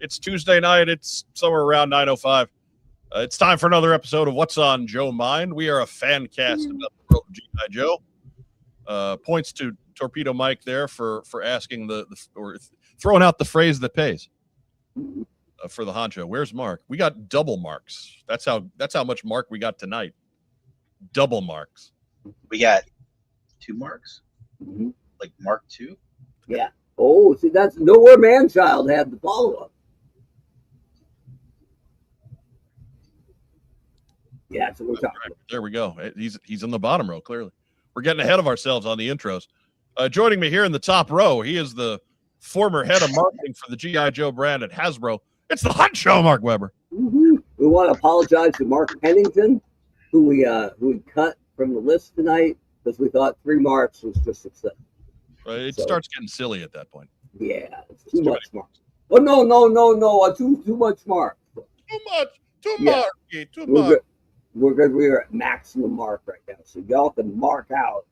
It's Tuesday night. It's somewhere around 9:05. It's time for another episode of What's on Joe Mind. We are a fan cast about the world of G.I. Joe. Points to Torpedo Mike there for asking or throwing out the phrase that pays for the honcho. Where's Mark? We got double marks. That's how much mark we got tonight. Double marks. We got 2 marks, like Mark 2. Yeah. Oh, see, that's Nowhere Manchild had the follow-up. Yeah, so we're talking. Right. There we go. He's in the bottom row, clearly. We're getting ahead of ourselves on the intros. Joining me here in the top row, he is the former head of marketing for the G.I. Joe brand at Hasbro. It's the Hot Show, Mark Weber. Mm-hmm. We want to apologize to Mark Pennington, who we cut from the list tonight because we thought 3 marks was just success. It starts getting silly at that point. Yeah, it's too much marks. Oh no! Too much mark. Too much. We're at maximum mark right now, so y'all can mark out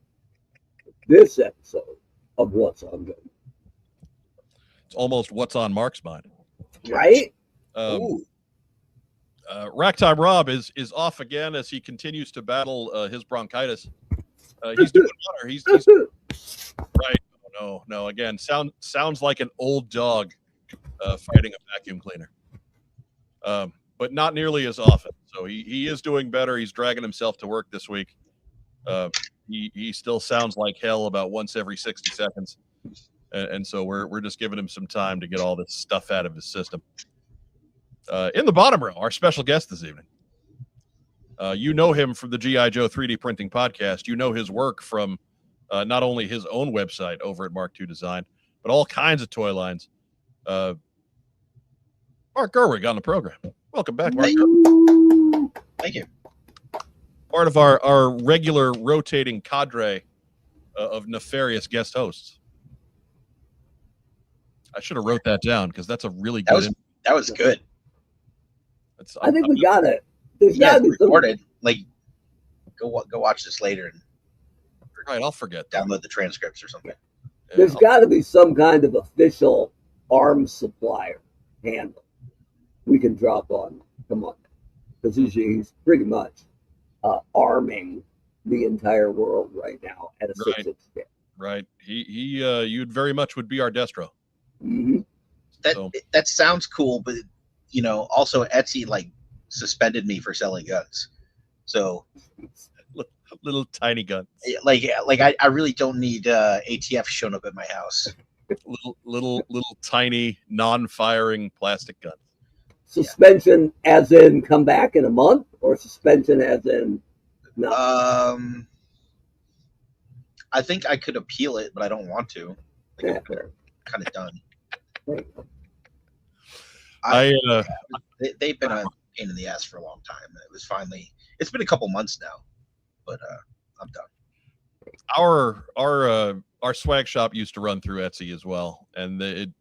this episode of What's on Joe. It's almost What's on Mark's mind, right? Racktime Rob is off again as he continues to battle his bronchitis. He's doing better. He's right. No. Again, sounds like an old dog fighting a vacuum cleaner, but not nearly as often. So he is doing better. He's dragging himself to work this week. He still sounds like hell about once every 60 seconds, and so we're just giving him some time to get all this stuff out of his system. In the bottom row, our special guest this evening. You know him from the G.I. Joe 3D printing podcast. You know his work from not only his own website over at Mark II Design, but all kinds of toy lines. Mark Gerwig on the program. Welcome back, Mark. Thank you. Part of our regular rotating cadre of nefarious guest hosts. I should have wrote that down because that's a really good. That was good. I think we got it. There's got to be recorded. Like, go watch this later and right. I'll forget. Download the transcripts or something. Yeah, There's got to be some kind of official arms supplier handle we can drop on. Come on, because he's pretty much arming the entire world right now at a 6-inch scale. Right. You'd very much would be our Destro. Mm-hmm. That sounds cool, but also Etsy suspended me for selling guns. So little tiny guns. I really don't need ATF showing up at my house. little tiny non-firing plastic guns. Suspension as in come back in a month, or suspension as in no? I think I could appeal it, but I don't want to. I'm kind of done. They've been a pain in the ass for a long time. It's been a couple months now, but I'm done. Our swag shop used to run through Etsy as well, and the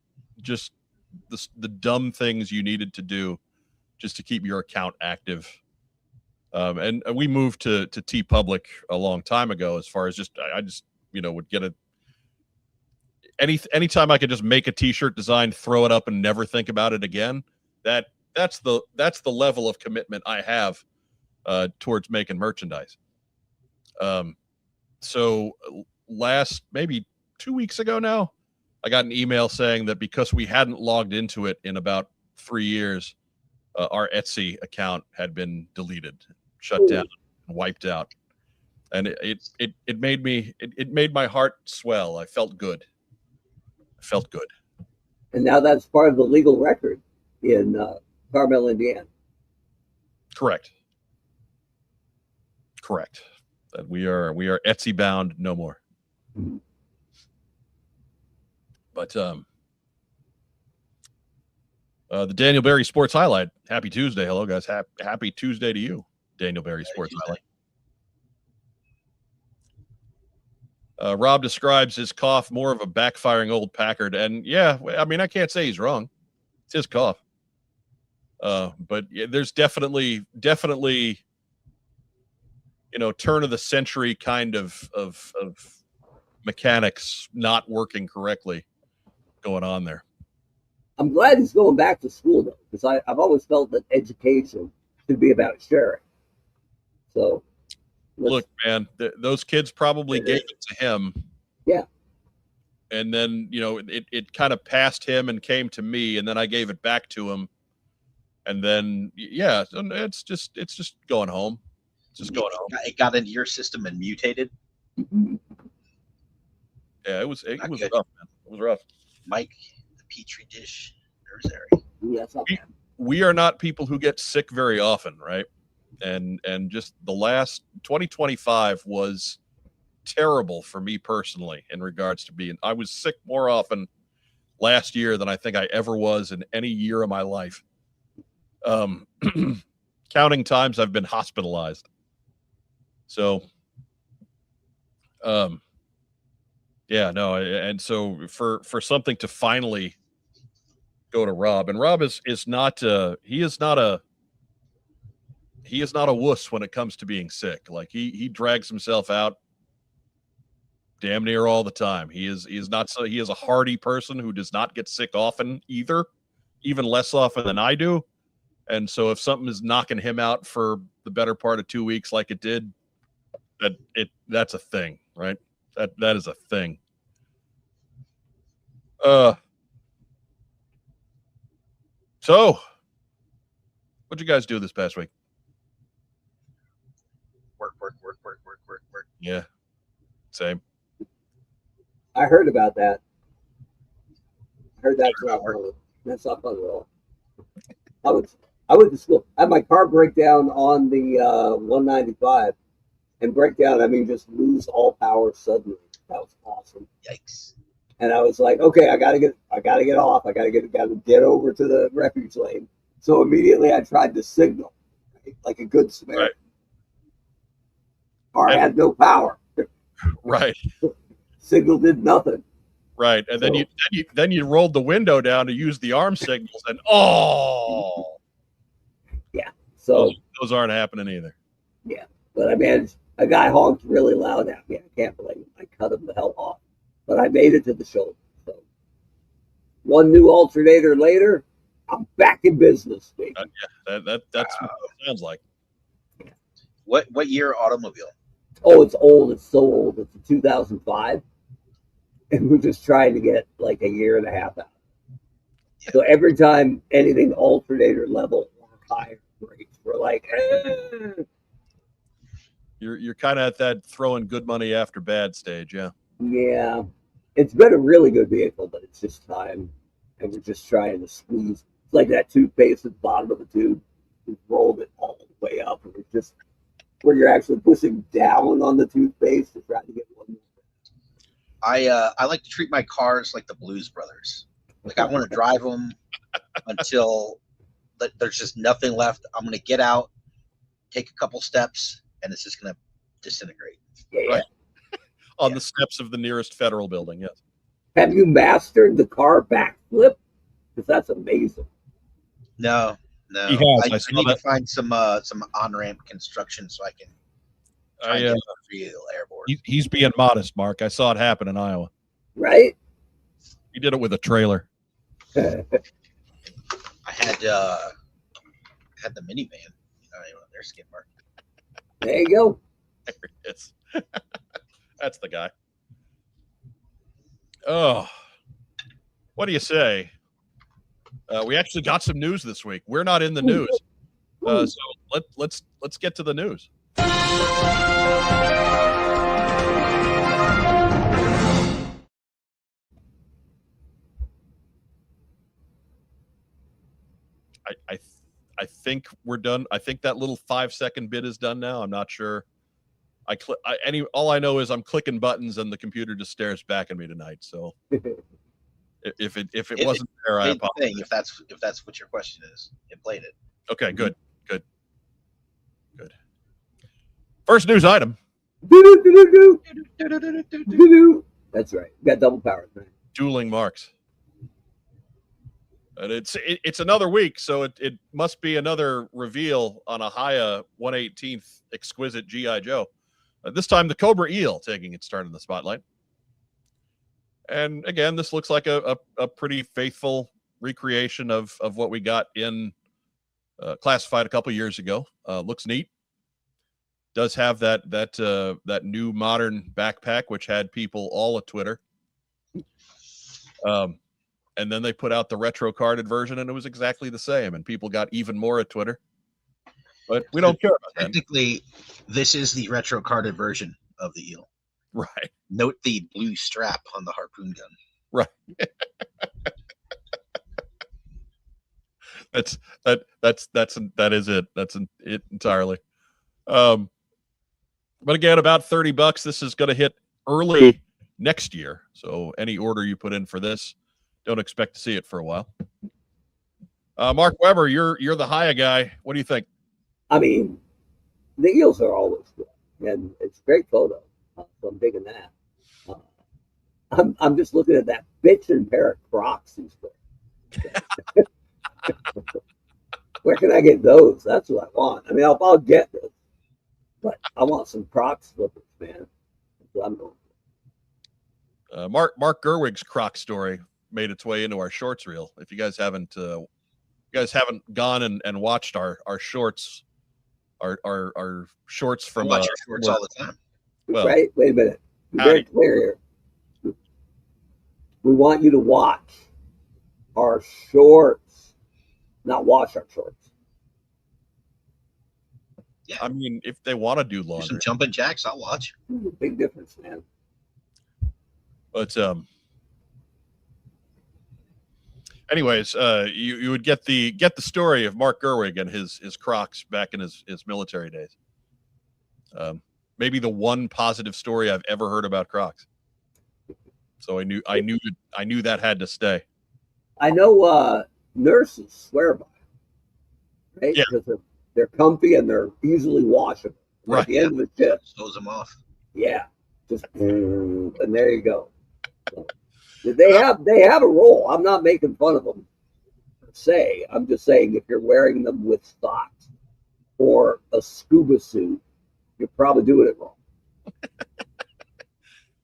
dumb things you needed to do just to keep your account active. And we moved to TeePublic a long time ago. As far as I just would get anytime I could just make a t-shirt design, throw it up, and never think about it again. That's the level of commitment I have towards making merchandise. So last maybe 2 weeks ago now, I got an email saying that because we hadn't logged into it in about 3 years, our Etsy account had been deleted, shut down, wiped out, and it made my heart swell. I felt good. And now that's part of the legal record in Carmel, Indiana. Correct. That we are Etsy bound no more. Mm-hmm. But the Daniel Berry Sports Highlight. Happy Tuesday. Hello, guys. Happy Tuesday to you, Daniel Berry Sports Highlight. Rob describes his cough more of a backfiring old Packard. And yeah, I mean, I can't say he's wrong. It's his cough. But yeah, there's definitely, turn of the century kind of mechanics not working correctly going on there. I'm glad he's going back to school though, because I've always felt that education should be about sharing. So, look, man, those kids probably gave it to him. Yeah. And then, you know, it kind of passed him and came to me, and then I gave it back to him. And then, yeah, it's just going home. It's just going home. It got into your system and mutated. Yeah, it was rough, man. It was rough. Mike, the petri dish, nursery. Yes, we are not people who get sick very often, right? And just the last 2025 was terrible for me personally in regards to being. I was sick more often last year than I think I ever was in any year of my life. Counting times I've been hospitalized. So, yeah, no, and so for something to finally go to Rob, and Rob is not he is not a wuss when it comes to being sick. Like he drags himself out damn near all the time. He is a hardy person who does not get sick often either, even less often than I do. And so if something is knocking him out for the better part of 2 weeks, like it did, that's a thing, right? That is a thing. So what'd you guys do this past week? Work. Yeah. Same. I heard about that. I heard that's not fun. That's not fun at all. I went to school. I had my car break down on the 195, and break down, I mean just lose all power suddenly. That was awesome. Yikes! And I was like, okay, I gotta get off. I gotta get over to the refuge lane. So immediately I tried to signal, right? Like a good Samaritan. Right. Car had no power. Right. Signal did nothing. Right. And then you rolled the window down to use the arm signals, and yeah. So those aren't happening either. Yeah, but I managed. A guy honked really loud at me. I can't blame him. I cut him the hell off, but I made it to the shoulder. So one new alternator later, I'm back in business, baby. Yeah, that's what it sounds like. What year automobile? Oh, it's old. It's so old. It's a 2005, and we're just trying to get like a year and a half out. Yeah. So every time anything alternator level or higher breaks, we're like, You're kind of at that throwing good money after bad stage, yeah. Yeah, it's been a really good vehicle, but it's just time, and we're just trying to squeeze. It's like that toothpaste at the bottom of the tube. We've rolled it all the way up, and we're just where you're actually pushing down on the toothpaste to try to get one more. I like to treat my cars like the Blues Brothers. Like I want to drive them until there's just nothing left. I'm going to get out, take a couple steps, and it's just going to disintegrate. Yeah. Right. On the steps of the nearest federal building, yes. Have you mastered the car backflip? Because that's amazing. No. He has. I need to find some on-ramp construction so I can try and get real airborne. He's being modest, Mark. I saw it happen in Iowa. Right? He did it with a trailer. I had the minivan. Their skid mark. There you go. There it is. That's the guy. Oh, what do you say? We actually got some news this week. We're not in the news, so let's get to the news. I think we're done. I think that little 5-second bit is done now. I'm not sure. All I know is I'm clicking buttons and the computer just stares back at me tonight. So if it wasn't there, I apologize. If that's what your question is, it played it. Okay, good. First news item. That's right. You got double power. Right? Dueling marks. And it's another week, so it must be another reveal on a Haya 1/18th exquisite G.I. Joe. This time, the Cobra Eel taking its turn in the spotlight. And again, this looks like a pretty faithful recreation of what we got in Classified a couple years ago. Looks neat. Does have that new modern backpack, which had people all at Twitter. And then they put out the retro carded version, and it was exactly the same, and people got even more at Twitter. But we don't care about that. Technically, this is the retro carded version of the eel. Right. Note the blue strap on the harpoon gun. Right. that is it. That's it entirely. But again, about $30. This is going to hit early next year. So any order you put in for this, don't expect to see it for a while. Mark Weber, you're the Haya guy. What do you think? I mean, the eels are always good, and it's a great photo. So I'm digging that. I'm just looking at that bitchin' pair of Crocs he's wearing. Where can I get those? That's what I want. I mean, I'll get this, but I want some Crocs slippers, man. That's what I'm going for. Mark Gerwig's Croc story made its way into our shorts reel. If you guys haven't gone and watched our shorts, our shorts from I watch your shorts all the time. Well, right? Wait a minute. Be very clear here. We want you to watch our shorts, not watch our shorts. Yeah. I mean, if they want to do laundry, some jumping jacks, I'll watch. Big difference, man. But anyways, you would get the story of Mark Gerwig and his Crocs back in his military days. Maybe the one positive story I've ever heard about Crocs. So I knew that had to stay. I know nurses swear by it, right? Yeah. Because they're comfy and they're easily washable. Right. At the end of the shift, sews them off. Yeah, just and there you go. So, they have a role. I'm not making fun of them per se. I'm just saying if you're wearing them with socks or a scuba suit, you're probably doing it wrong.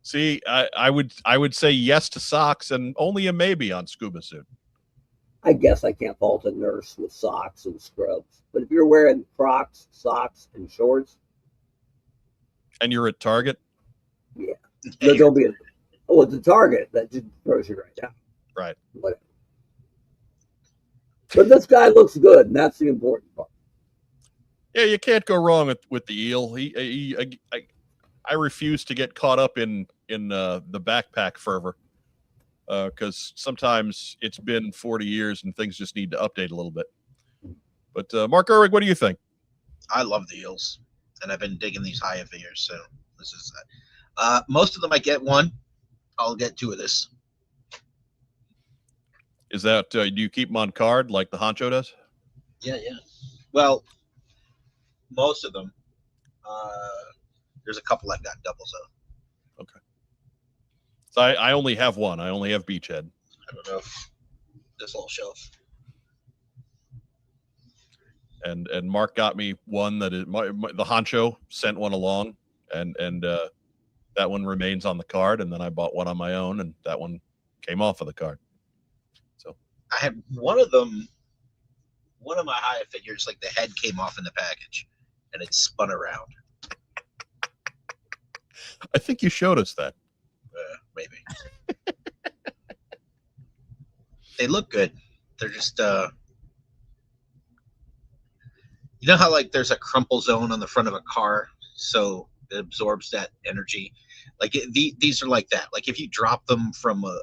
See, I would say yes to socks and only a maybe on scuba suit. I guess I can't fault a nurse with socks and scrubs, but if you're wearing Crocs, socks, and shorts, and you're at Target, yeah, no, don't be. It's a Target that just throws you right down. Right. Whatever. But this guy looks good, and that's the important part. Yeah, you can't go wrong with the eel. I refuse to get caught up in the backpack fervor because sometimes it's been 40 years and things just need to update a little bit. But Mark Gerwig, what do you think? I love the eels, and I've been digging these Haya figures, so this is that. Most of them I get one. I'll get two of this. Is that do you keep them on card like the Honcho does? Yeah. Well, most of them. There's a couple I've got doubles of. Okay. So I only have one. I only have Beachhead. I don't know if this whole shelf. And Mark got me one that is the Honcho sent one along, and that one remains on the card. And then I bought one on my own, and that one came off of the card. So I had one of them. One of my Haya figures, like the head came off in the package, and it spun around. I think you showed us that. Maybe. They look good. They're just you know how like there's a crumple zone on the front of a car, so it absorbs that energy. Like these are like that. Like if you drop them from a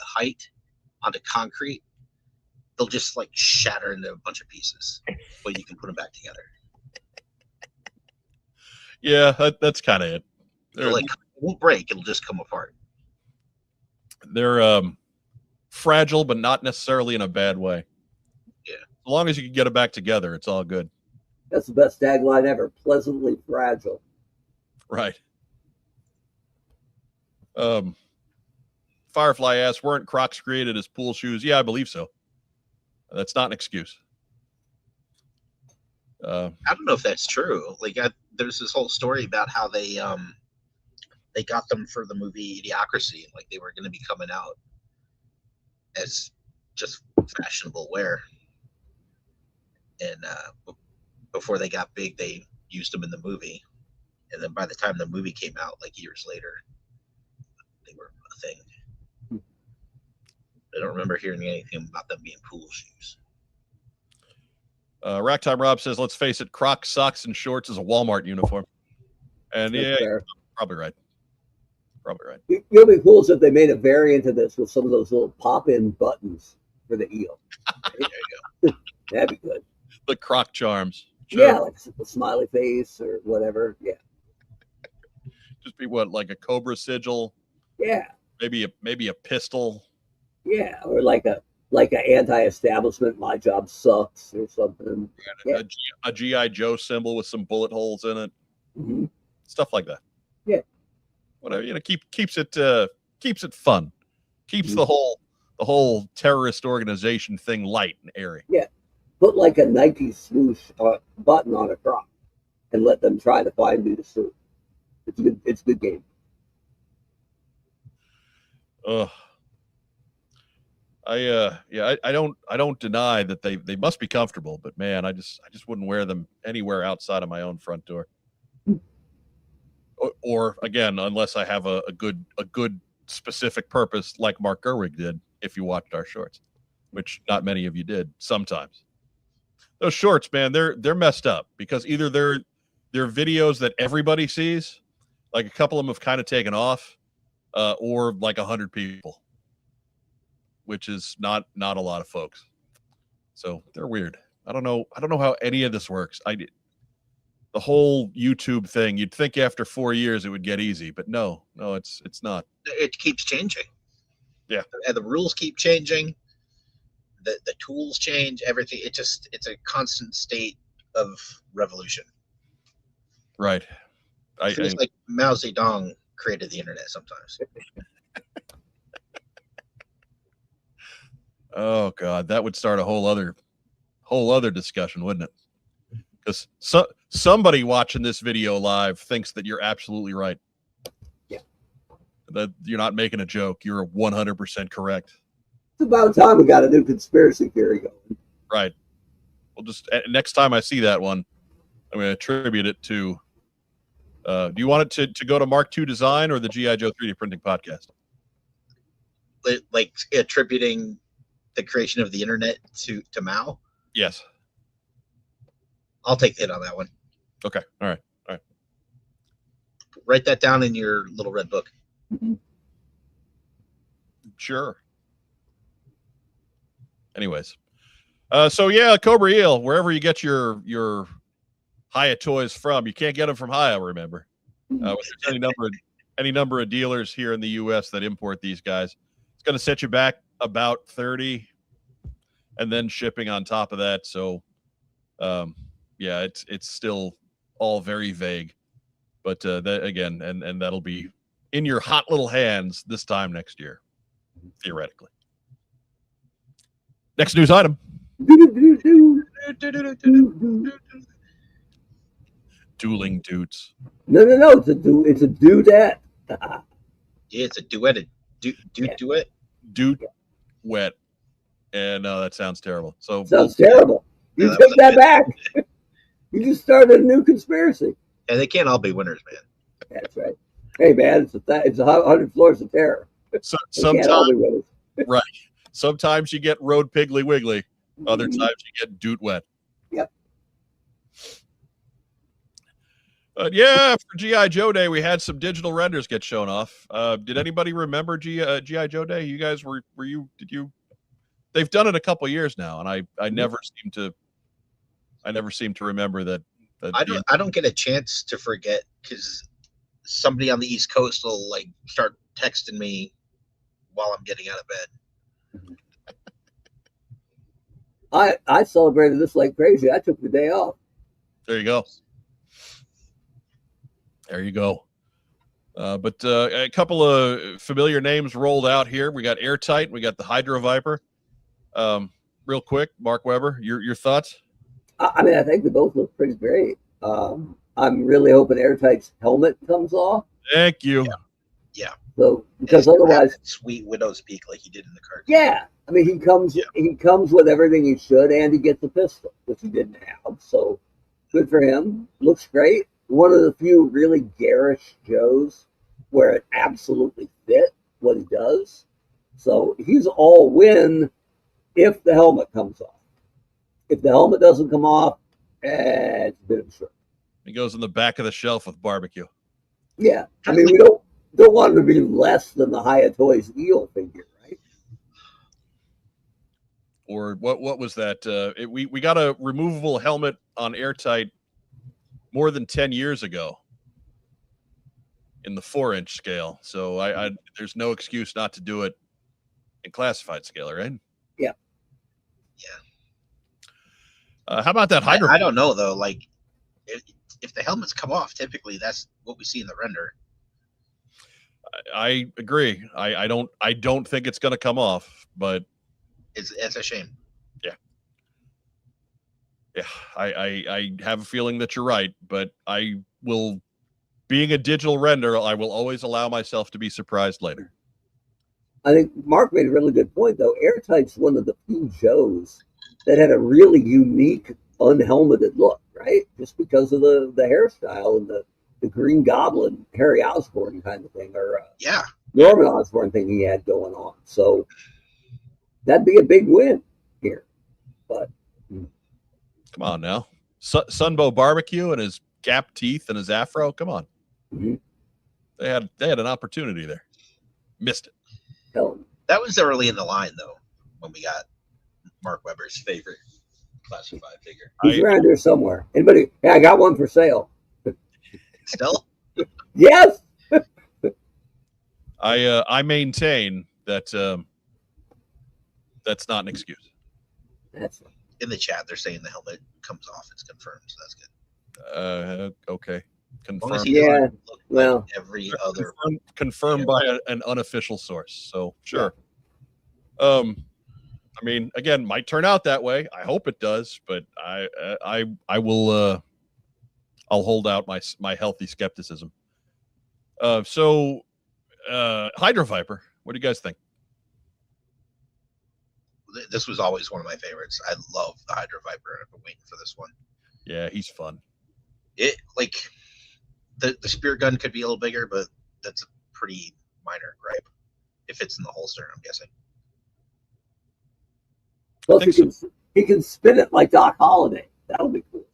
height onto concrete, they'll just like shatter into a bunch of pieces, but you can put them back together. Yeah, that's kind of it. Like it won't break; it'll just come apart. They're fragile, but not necessarily in a bad way. Yeah, as long as you can get it back together, it's all good. That's the best tagline ever. Pleasantly fragile. Right. Firefly asks, weren't Crocs created as pool shoes? Yeah, I believe so. That's not an excuse. I don't know if that's true. Like, there's this whole story about how they got them for the movie Idiocracy, like they were going to be coming out as just fashionable wear. And before they got big, they used them in the movie. And then by the time the movie came out, like years later, they were a thing. I don't remember hearing anything about them being pool shoes. Racktime Rob says, let's face it, Crocs, socks, and shorts is a Walmart uniform. And That's fair. probably right. Probably right. It would be cool if they made a variant of this with some of those little pop-in buttons for the eel. There you go. That'd be good. The Croc charms. Sure. Yeah, like a smiley face or whatever. Yeah. Just be what, like a cobra sigil? Yeah. Maybe a pistol. Yeah, or like an anti-establishment, my job sucks or something. Yeah. A G.I. Joe symbol with some bullet holes in it. Mm-hmm. Stuff like that. Yeah. Whatever, keeps it fun. Keeps the whole terrorist organization thing light and airy. Yeah. Put like a Nike swoosh button on a Croc and let them try to find you to sue. It's a good game. Ugh. I don't deny that they must be comfortable, but man, I just wouldn't wear them anywhere outside of my own front door. Or again, unless I have a good specific purpose, like Mark Gerwig did, if you watched our shorts, which not many of you did. Sometimes those shorts, man, they're messed up because either they're videos that everybody sees, like a couple of them have kind of taken off, or like 100 people, which is not a lot of folks. So they're weird. I don't know how any of this works. The whole YouTube thing, you'd think after 4 years it would get easy, but no, it's not. It keeps changing. Yeah. And the rules keep changing. The tools change, everything. It's a constant state of revolution. Right. It feels like Mao Zedong created the internet sometimes. Oh God, that would start a whole other discussion, wouldn't it? Because somebody watching this video live thinks that you're absolutely right. Yeah. That you're not making a joke. You're 100% correct. It's about time we got a new conspiracy theory going. Right. Well, just next time I see that one, I'm going to attribute it to. Do you want it to go to Mark II Design or the G.I. Joe 3D Printing Podcast? Like attributing the creation of the internet to Mao? Yes. I'll take the hit on that one. Okay. All right. Write that down in your little red book. Sure. Anyways. So yeah, Cobra Eel, wherever you get your Haya toys from, you can't get them from Haya, remember. There's any number of dealers here in the U.S. that import these guys. It's going to set you back about $30, and then shipping on top of that. So, yeah, it's still all very vague, but that again, and that'll be in your hot little hands this time next year, theoretically. Next news item. Dueling dudes. No. It's a dudette. Yeah, it's a duet. Duet. Wet. And no, that sounds terrible. So sounds terrible. You take that back. You just started a new conspiracy. And they can't all be winners, man. That's right. Hey, man, it's 100 floors of terror. So, sometimes, right. Sometimes you get Road Piggly Wiggly. Other times you get Doot Wet. Yep. Yeah, for G.I. Joe Day, we had some digital renders get shown off. Did anybody remember G.I. Joe Day? You guys were you? Did you? They've done it a couple years now, and I never seem to remember that. I don't get a chance to forget because somebody on the East Coast will like start texting me while I'm getting out of bed. I celebrated this like crazy. I took the day off. There you go. But a couple of familiar names rolled out here. We got Airtight. We got the Hydro Viper. Real quick, Mark Weber, your thoughts? I mean, I think they both look pretty great. I'm really hoping Airtight's helmet comes off. Thank you. Yeah. So because He's gonna have otherwise, that sweet widow's peak like he did in the cartoon. yeah, I mean he comes with everything he should, and he gets a pistol, which he didn't have. So good for him. Looks great. One of the few really garish Joes where it absolutely fit what he does. So he's all win if the helmet comes off. If the helmet doesn't come off, it's a bit of a short. He goes in the back of the shelf with barbecue. Yeah, I mean we don't want him to be less than the Hayatoy's eel figure, right? Or what was that? We got a removable helmet on Airtight more than 10 years ago in the 4-inch scale. So I there's no excuse not to do it in classified scale, right? Yeah. How about that Hydro? I don't know though. Like, if the helmets come off, typically that's what we see in the render. I agree. I don't think it's going to come off, but it's a shame. Yeah, I have a feeling that you're right, but I will, being a digital render, I will always allow myself to be surprised later. I think Mark made a really good point, though. Airtight's one of the few Joes that had a really unique unhelmeted look, right? Just because of the hairstyle and the Green Goblin, Harry Osborn kind of thing, or Norman Osborn thing he had going on. So that'd be a big win here. But come on now, Sunbow Barbecue and his gap teeth and his afro. Come on, they had an opportunity there, missed it. That was early in the line though, when we got Mark Weber's favorite classified figure. He's around here somewhere. Anybody? Yeah, I got one for sale. Still? Yes. I maintain that that's not an excuse. That's in the chat. They're saying the helmet comes off. It's confirmed, so that's good. Okay. Confirmed. Yeah. Well, like every other confirmed by an unofficial source. So sure. Yeah. I mean, again, might turn out that way. I hope it does, but I will. I'll hold out my healthy skepticism. So Hydro Viper, what do you guys think? This was always one of my favorites. I love the Hydro Viper. I've been waiting for this one. Yeah, he's fun. It like the spear gun could be a little bigger, but that's a pretty minor gripe. If it's in the holster, I'm guessing. Plus, he can spin it like Doc Holliday. That'll be cool.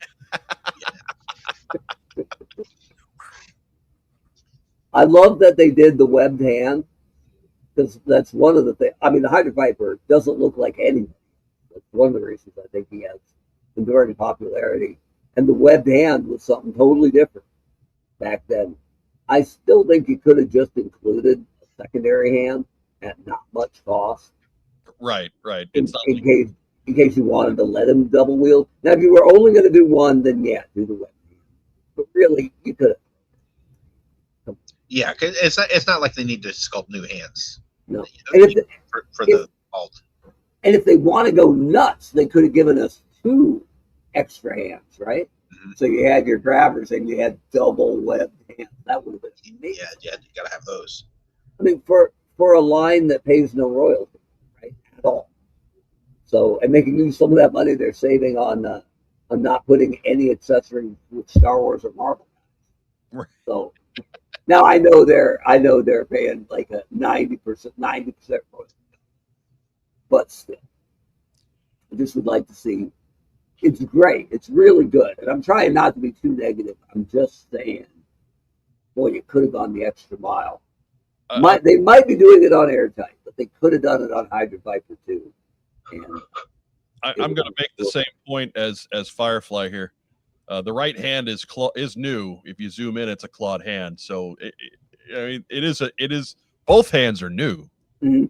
I love that they did the webbed hand, because that's one of the things. I mean, the Hydro Viper doesn't look like anything. That's one of the reasons I think he has enduring popularity. And the webbed hand was something totally different back then. I still think you could have just included a secondary hand at not much cost. Right. In case you wanted to let him double wield. Now, if you were only going to do one, then yeah, do the webbed hand. But really, you could have. Yeah, cause it's not like they need to sculpt new hands. No, and for the alt. And if they want to go nuts, they could have given us 2 extra hands, right? Mm-hmm. So you had your grabbers and you had double webbed hands. That would have been amazing. Yeah, you gotta have those. I mean, for a line that pays no royalty, right, at all. So, and they can use some of that money they're saving on not putting any accessories with Star Wars or Marvel. Right. So. Now I know they're paying like a 90% royalty, but still, I just would like to see. It's great. It's really good, and I'm trying not to be too negative. I'm just saying, boy, you could have gone the extra mile. They might be doing it on Airtight, but they could have done it on Hydro Viper too. And I'm going to make the same point as Firefly here. The right hand is new. If you zoom in, it's a clawed hand. So it is both hands are new. Mm-hmm.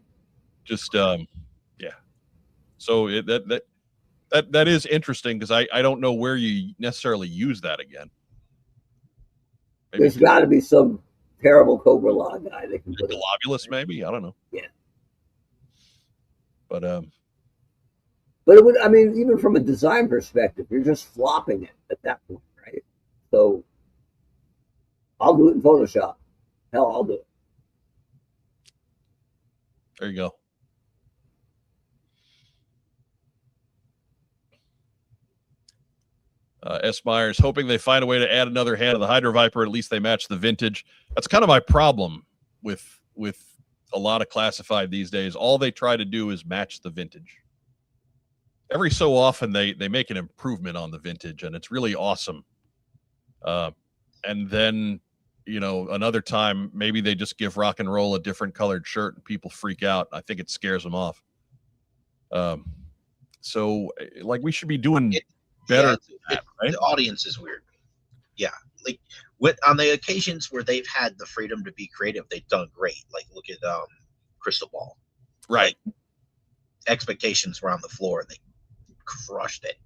Just yeah. So that is interesting, because I don't know where you necessarily use that again. Maybe there's got to be some terrible Cobra Law guy that can put globulus, maybe, I don't know. Yeah. But it would, I mean, even from a design perspective, you're just flopping it at that point, right? So I'll do it in Photoshop. Hell, I'll do it. There you go. S. Myers, hoping they find a way to add another hand of the Hydro Viper. At least they match the vintage. That's kind of my problem with a lot of classified these days. All they try to do is match the vintage. Every so often they make an improvement on the vintage, and it's really awesome. And then, you know, another time maybe they just give rock and roll a different colored shirt and people freak out. I think it scares them off. So like we should be doing better. Right? The audience is weird. Yeah. Like on the occasions where they've had the freedom to be creative, they've done great. Like look at Crystal Ball. Right. Like, expectations were on the floor and they crushed it.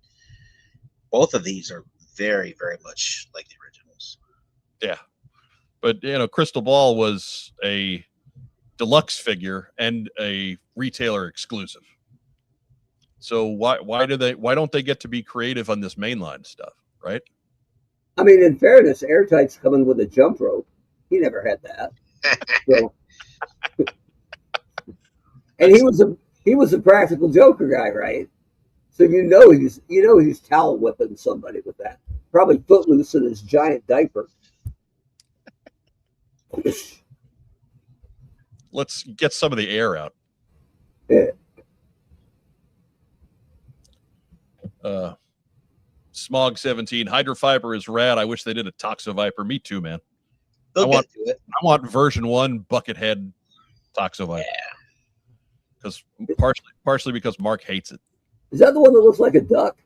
Both of these are very, very much like the originals. Yeah. But you know, Crystal Ball was a deluxe figure and a retailer exclusive. So why don't they get to be creative on this mainline stuff, right? I mean, in fairness, Airtight's coming with a jump rope. He never had that. So, and he was a practical Joker guy, right? So he's towel whipping somebody with that. Probably footloose in his giant diaper. Let's get some of the air out. Yeah. Smog 17 Hydro Fiber is rad. I wish they did a Toxo Viper. Me too, man. I want version 1 Buckethead Toxo Viper. Yeah. Because partially because Mark hates it. Is that the one that looks like a duck?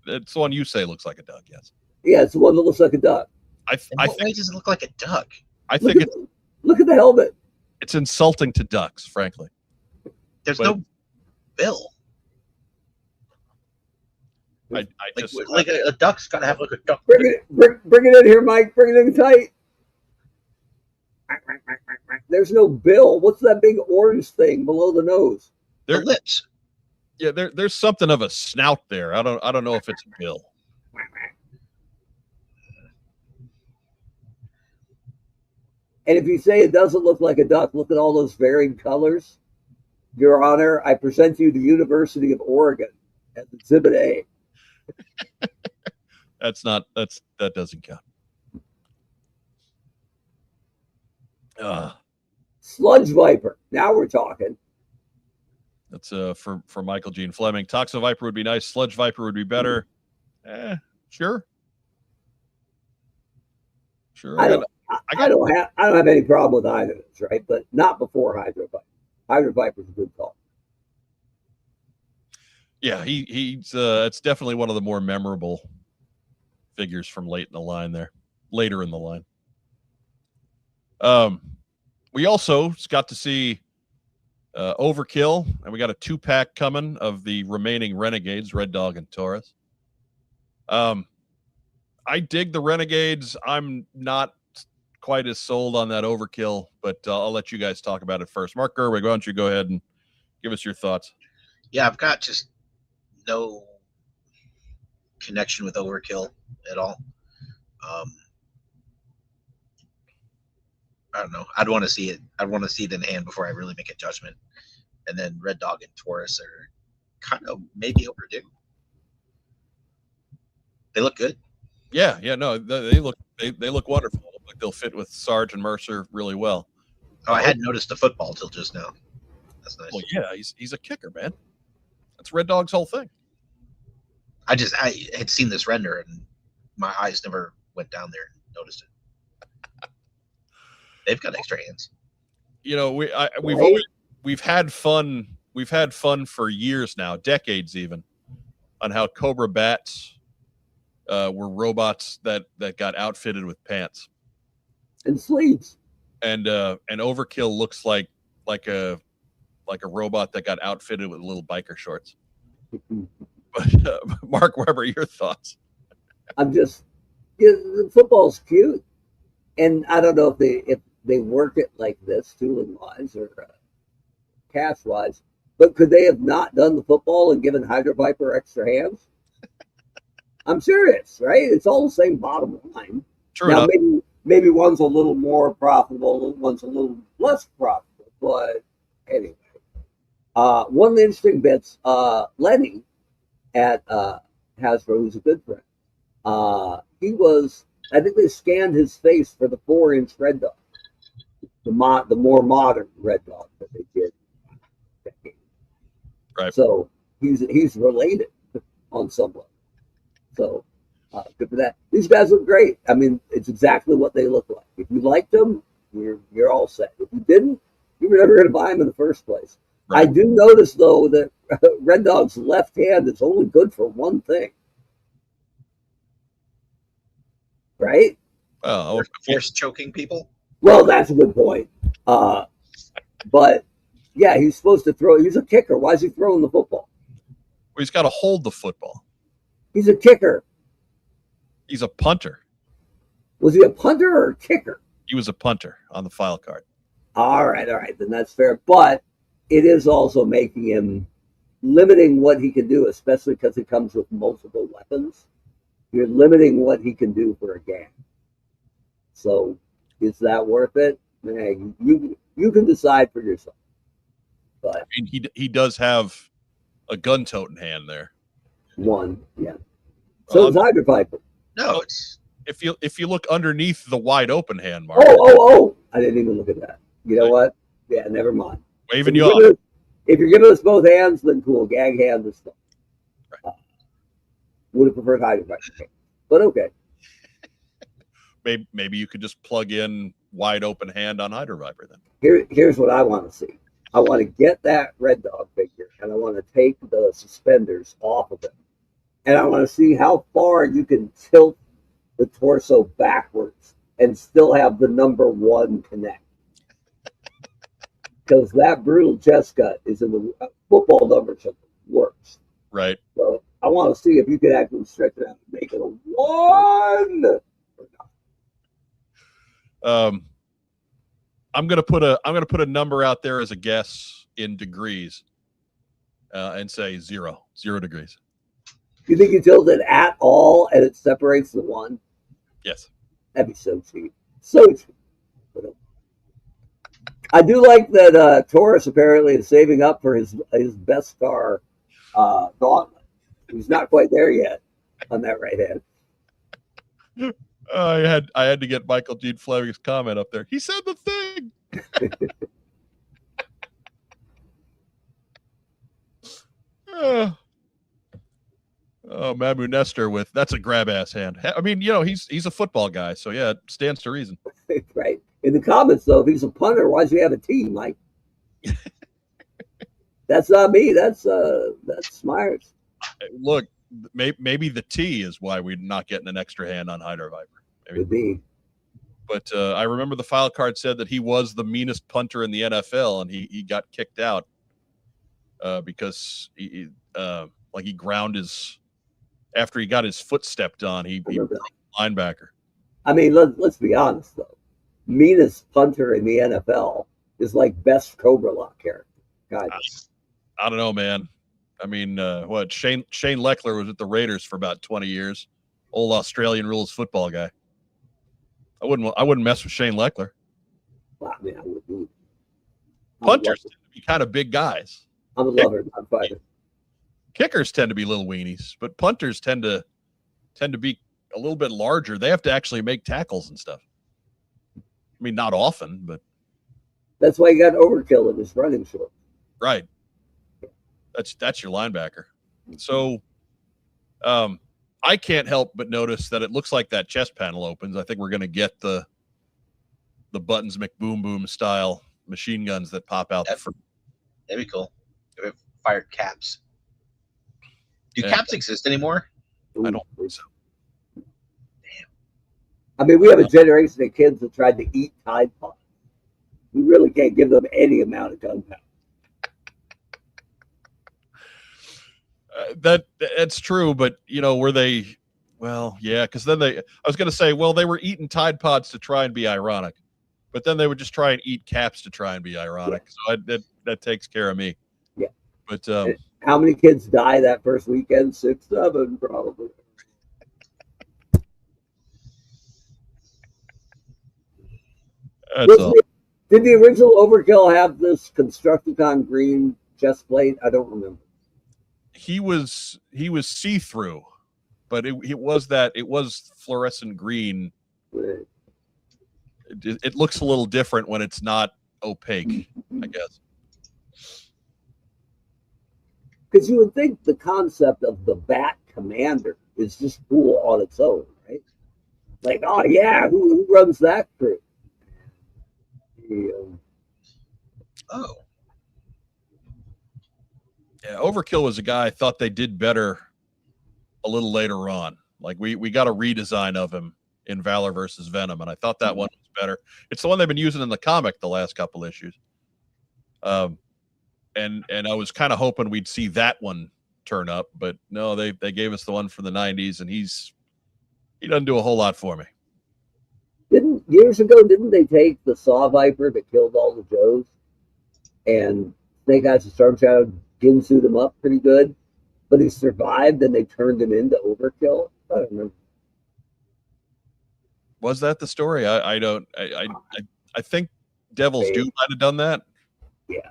It's the one you say looks like a duck. Yes. Yeah, it's the one that looks like a duck. I think why does it look like a duck? I think look at the helmet. It's insulting to ducks, frankly. There's no bill. I a duck's got to have like a duck. Bring it in here, Mike. Bring it in tight. There's no bill. What's that big orange thing below the nose? The lips. Yeah, there's something of a snout there. I don't know if it's a bill. And if you say it doesn't look like a duck, look at all those varied colors. Your Honor, I present you the University of Oregon as Exhibit A. That doesn't count. Sludge Viper. Now we're talking. That's for Michael Gene Fleming. Toxo Viper would be nice. Sludge Viper would be better. Sure. I don't have any problem with either of those, right? But not before Hydro Viper. Hydro Viper's a good call. Yeah, he's it's definitely one of the more memorable figures from later in the line. We also got to see Overkill, and we got a 2-pack coming of the remaining Renegades, Red Dog and Taurus. I dig the Renegades. I'm not quite as sold on that Overkill, but I'll let you guys talk about it first. Mark Gerwig, why don't you go ahead and give us your thoughts? Yeah, I've got just no connection with Overkill at all. I don't know. I'd want to see it. I'd want to see it in hand before I really make a judgment. And then Red Dog and Taurus are kind of maybe overdue. They look good. Yeah, no, they look wonderful. Like they'll fit with Sarge and Mercer really well. Oh, I hadn't noticed the football till just now. That's nice. Well, yeah, he's a kicker, man. That's Red Dog's whole thing. I had seen this render and my eyes never went down there and noticed it. They've got extra hands. You know, we've had fun for years now, decades even, on how Cobra Bats were robots that got outfitted with pants and sleeves. And Overkill looks like a robot that got outfitted with little biker shorts. But Mark Weber, your thoughts? The football's cute, and I don't know if they work it like this, tooling wise or cast wise, but could they have not done the football and given Hydro Viper extra hands? I'm serious, right? It's all the same bottom line. True now, enough. Maybe one's a little more profitable, one's a little less profitable, but anyway. One of the interesting bits, Lenny at Hasbro, who's a good friend, I think they scanned his face for the 4-inch Red Dog, the more modern Red Dog that they did. Right. So he's related on some level. So good for that. These guys look great. I mean, it's exactly what they look like. If you liked them, you're all set. If you didn't, you were never going to buy them in the first place. Right. I do notice though that Red Dog's left hand is only good for one thing. Right? Force choking people. Well, that's a good point. But yeah, he's supposed to throw. He's a kicker. Why is he throwing the football? Well, he's got to hold the football. He's a kicker. He's a punter. Was he a punter or a kicker? He was a punter on the file card. All right. Then that's fair. But it is also making him limiting what he can do, especially because he comes with multiple weapons. You're limiting what he can do for a game. So is that worth it? Man, you can decide for yourself. But I mean, he does have a gun toting hand there. One, yeah. So is Hydra Piper. No, it's if you look underneath the wide open hand, Mark. Oh! I didn't even look at that. You know what? Yeah, never mind. Waving you off. If you're giving us both hands, then cool. Gag hand is stuff. Right. Would have preferred Hydra Piper, but okay. Maybe you could just plug in wide open hand on Hydra Viper then. Here's what I want to see. I want to get that Red Dog figure, and I want to take the suspenders off of it, and I want to see how far you can tilt the torso backwards and still have the number 1 connect. Because that brutal chest cut is in the football numbers of the worst. Right. So I want to see if you could actually stretch it out and make it a 1. I'm gonna put a number out there as a guess in degrees, and say 0 degrees. You think you tilt it at all and it separates the 1? Yes. That'd be so cheap. So cheap. I do like that Taurus apparently is saving up for his Beskar gauntlet. He's not quite there yet on that right hand. I had to get Michael Gene Fleming's comment up there. He said the thing. Mamu Nestor with that's a grab ass hand. I mean, he's a football guy, so yeah, it stands to reason. Right. In the comments, though, if he's a punter, why does he have a T, Mike? That's not me. That's Smyers. Look, maybe the T is why we're not getting an extra hand on Hydra Viper. Maybe. Could be. But I remember the file card said that he was the meanest punter in the NFL, and he got kicked out because he ground his after he got his foot stepped on. He linebacker. I mean, let's be honest though. Meanest punter in the NFL is like best Cobra Lock character. I don't know, man. I mean, Shane Leckler was at the Raiders for about 20 years. Old Australian rules football guy. I wouldn't mess with Shane Leckler. Well, I mean, I wouldn't. Punters tend to be kind of big guys. I'm a lover, not a fighter. Kickers tend to be little weenies, but punters tend to be a little bit larger. They have to actually make tackles and stuff. I mean, not often, but that's why you got Overkill in his running short. Right. That's your linebacker. So, I can't help but notice that it looks like that chest panel opens. I think we're going to get the Buttons McBoom Boom style machine guns that pop out the front. That'd be cool. If it fired caps. Do caps exist anymore? I don't think so. I mean, we have a generation of kids that tried to eat Tide Pods. We really can't give them any amount of gunpowder. That's true, but were they? Well, yeah, because then I was going to say, well, they were eating Tide Pods to try and be ironic, but then they would just try and eat caps to try and be ironic. Yeah. So that takes care of me. Yeah. But how many kids die that first weekend? 6, 7, probably. Did the original Overkill have this Constructicon green chest plate? I don't remember. He was see-through, but it was fluorescent green. Right. It looks a little different when it's not opaque, I guess. Because you would think the concept of the Bat Commander is just cool on its own, right? Like, oh yeah, who runs that crew? Oh, yeah, Overkill was a guy I thought they did better a little later on. Like we got a redesign of him in Valor versus Venom, and I thought that one was better. It's the one they've been using in the comic the last couple issues. And I was kind of hoping we'd see that one turn up, but no, they gave us the one from the 90s, and he doesn't do a whole lot for me. Years ago, didn't they take the Saw Viper that killed all the Joes and Snake Eyes and Storm Shadow Ginsu'd him up pretty good, but he survived and they turned him into Overkill? I don't remember. Was that the story? I think Devil's Due might have done that. Yeah.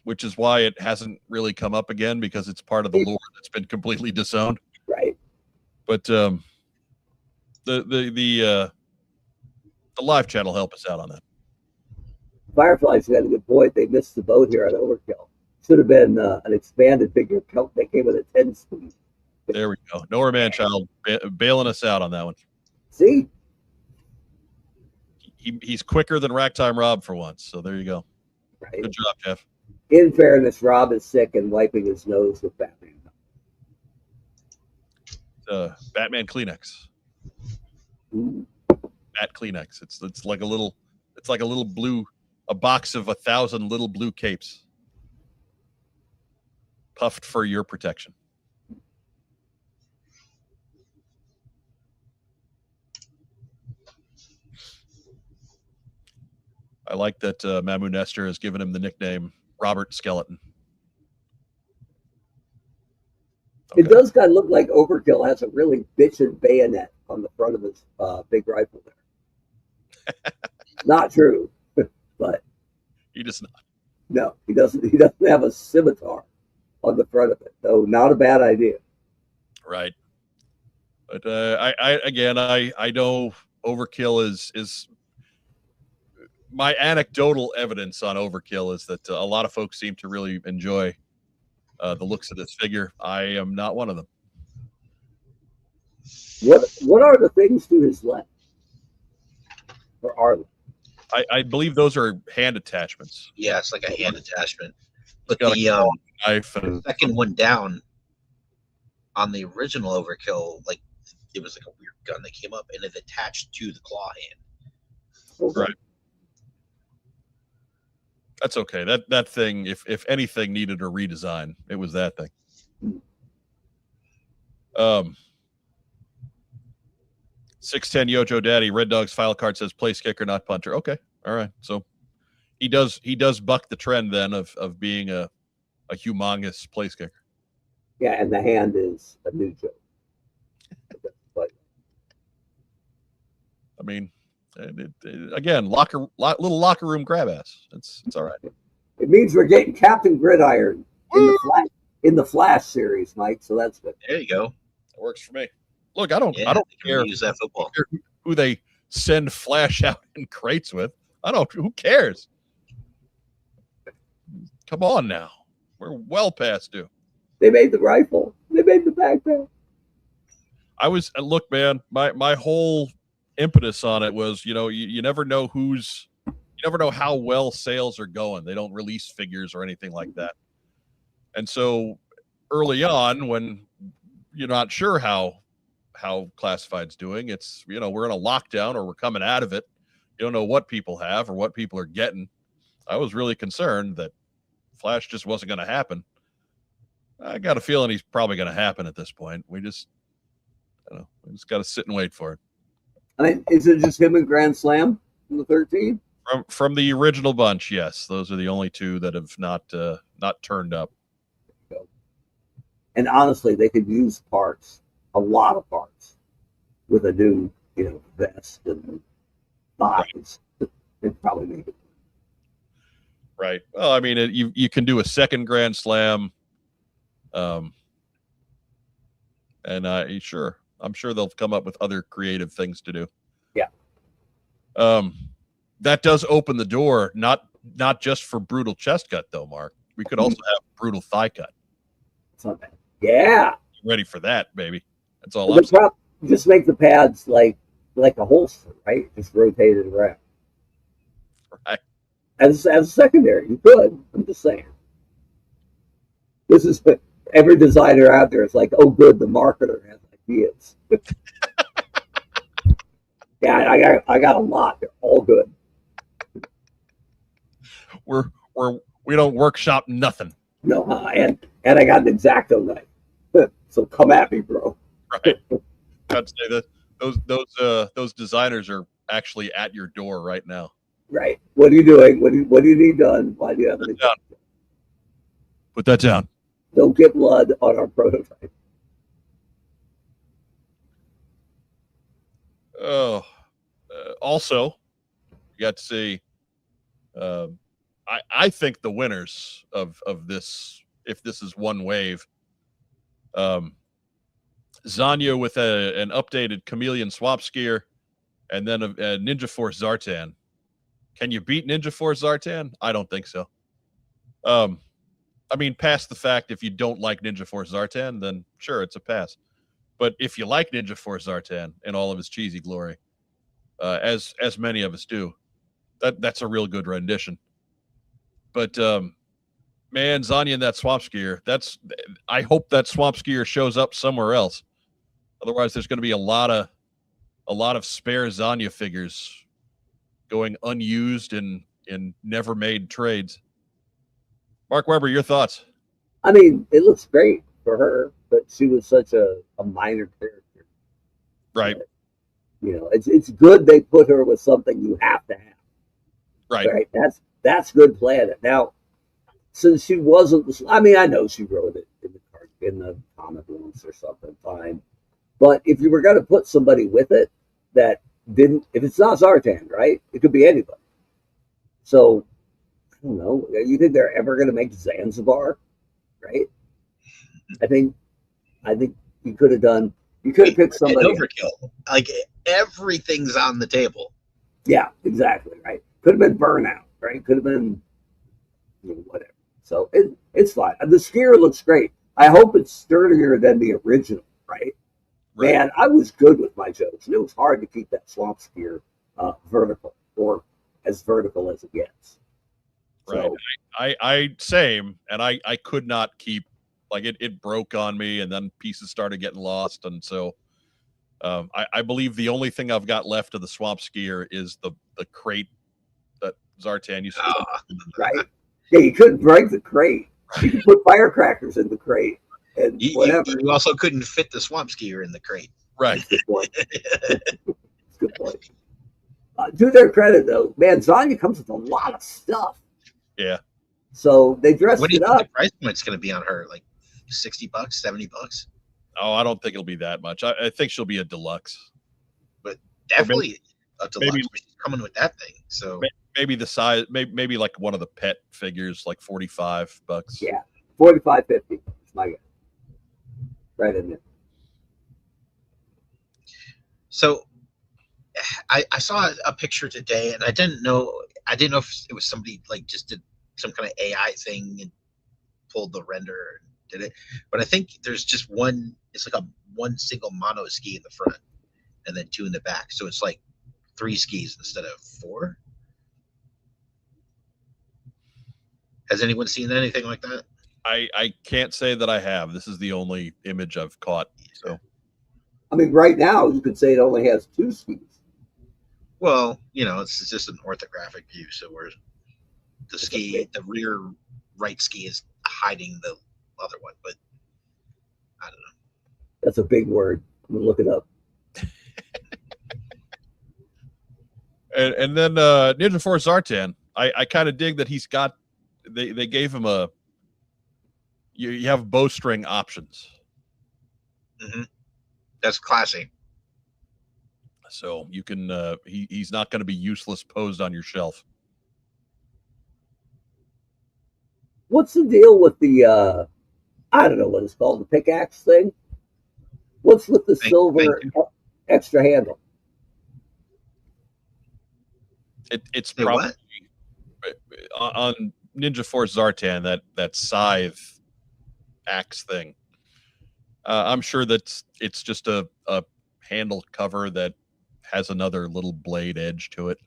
Which is why it hasn't really come up again, because it's part of the lore that's been completely disowned. Right. But the live chat will help us out on that. Firefly's got a good point. They missed the boat here on Overkill. Should have been an expanded figure count that came with a 10 speed. There we go. Nora Manchild bailing us out on that one. See? He's quicker than Ragtime Rob for once. So there you go. Right. Good job, Jeff. In fairness, Rob is sick and wiping his nose with Batman. Batman Kleenex. Ooh. Bat Kleenex. It's like a little blue, a box of 1,000 little blue capes, puffed for your protection. I like that Mamu Nestor has given him the nickname Robert Skeleton. Okay. It does kind of look like Overkill has a really bitchin' bayonet on the front of his big rifle there. Not true, but he does not. No, he doesn't. He doesn't have a scimitar on the front of it, though. Not a bad idea. Right. But I know Overkill is my anecdotal evidence on Overkill is that a lot of folks seem to really enjoy the looks of this figure. I am not one of them. What are the things to his left? Or are they? I believe those are hand attachments. Yeah, it's like a hand attachment. But the knife and second one down on the original Overkill, like it was like a weird gun that came up and it attached to the claw hand. Right. That's okay. That thing, if anything needed a redesign, it was that thing. 610 Yojo Daddy, Red Dog's file card says place kicker, not punter. Okay. All right. So he does buck the trend then of being a humongous place kicker. Yeah, and the hand is a new joke. I mean, again, little locker room grab ass. It's all right. It means we're getting Captain Gridiron in the Flash series, Mike. So that's good. There you go. That works for me. Look, I don't care use that football. Who they send Flash out in crates with. Who cares? Come on now. We're well past due. They made the rifle. They made the backpack. Look, man, my whole impetus on it was, you never know how well sales are going. They don't release figures or anything like that. And so early on, when you're not sure how classified's doing, it's, we're in a lockdown or we're coming out of it. You don't know what people have or what people are getting. I was really concerned that Flash just wasn't going to happen. I got a feeling he's probably going to happen at this point. We just got to sit and wait for it. I mean, is it just him and Grand Slam in the 13? From the original bunch, yes. Those are the only two that have not turned up. And honestly, they could use parts, a lot of parts, with a new, vest and thighs. They'd probably make it. Right. Well, I mean, you can do a second Grand Slam, and sure, I'm sure they'll come up with other creative things to do. Yeah. That does open the door, not just for brutal chest cut though, Mark. We could also have brutal thigh cut. It's not bad. Yeah. Ready for that, baby. That's all I'm saying. Just make the pads like a holster, right? Just rotate it around. Right. As a secondary, you could. I'm just saying. This is every designer out there is like, oh, good, the marketer has ideas. Yeah, I got a lot. They're all good. We don't workshop nothing. No, and I got an X-Acto knife. So come at me, bro. Right. I'd say that those designers are actually at your door right now. Right. What are you doing? What do you need done? Why do you have an X-Acto? Put that down. Don't get blood on our prototype. Oh, also, you got to see. I think the winners of this, if this is one wave, Zanya with an updated Chameleon swap skier, and then a Ninja Force Zartan. Can you beat Ninja Force Zartan? I don't think so. I mean, past the fact, if you don't like Ninja Force Zartan, then sure, it's a pass. But if you like Ninja Force Zartan in all of his cheesy glory, as many of us do, that's a real good rendition. But man, Zanya and that swamp skier, I hope that swamp skier shows up somewhere else. Otherwise, there's going to be a lot of spare Zanya figures going unused in never made trades. Mark Weber, your thoughts? I mean, it looks great for her, but she was such a minor character. Right. You know, it's good they put her with something you have to have. Right. That's good planning. Now, since she wasn't, I mean, I know she wrote it in the comic books or something, fine. But if you were going to put somebody with it that didn't, if it's not Zartan, right? It could be anybody. So, I don't know. You think they're ever going to make Zanzibar, right? I think you could have picked somebody. Overkill. Like everything's on the table. Yeah, exactly. Right. Could have been Burnout, right? Could have been whatever. So it's fine. The skier looks great. I hope it's sturdier than the original, right? Man, I was good with my jokes, and it was hard to keep that swamp skier vertical, or as vertical as it gets. Right. So, I same, and I could not keep, like, it broke on me, and then pieces started getting lost, and so I believe the only thing I've got left of the swamp skier is the crate that Zartan used to right. Yeah, you couldn't break the crate. You could put firecrackers in the crate and whatever. You also couldn't fit the swamp skier in the crate. Right. Good point. Good point. To their credit, though, man, Zanya comes with a lot of stuff. Yeah. So they dressed it up. What do you think the price point's going to be on her? Like $60, $70? Oh, I don't think it'll be that much. I think she'll be a deluxe. But definitely a deluxe. Maybe she's coming with that thing. So maybe the size, maybe like one of the pet figures, like $45. Yeah, $45.50 is my guess. Right in there. So I saw a picture today, and I didn't know if it was somebody like just did some kind of AI thing and pulled the render and did it. But I think there's just one. It's like one single mono ski in the front, and then two in the back. So it's like 3 skis instead of 4. Has anyone seen anything like that? I can't say that I have. This is the only image I've caught. So, I mean, right now you could say it only has 2 skis. Well, it's just an orthographic view. So where the rear right ski is hiding the other one, but I don't know. That's a big word. I'm gonna look it up. and then Ninja Force Zartan. I kind of dig that he's got. They gave him you have bowstring options. Mm-hmm. That's classy. So you can he's not going to be useless posed on your shelf. What's the deal with the I don't know what it's called, the pickaxe thing? What's with the silver extra handle? It's probably on Ninja Force Zartan, that scythe axe thing. I'm sure that it's just a handle cover that has another little blade edge to it.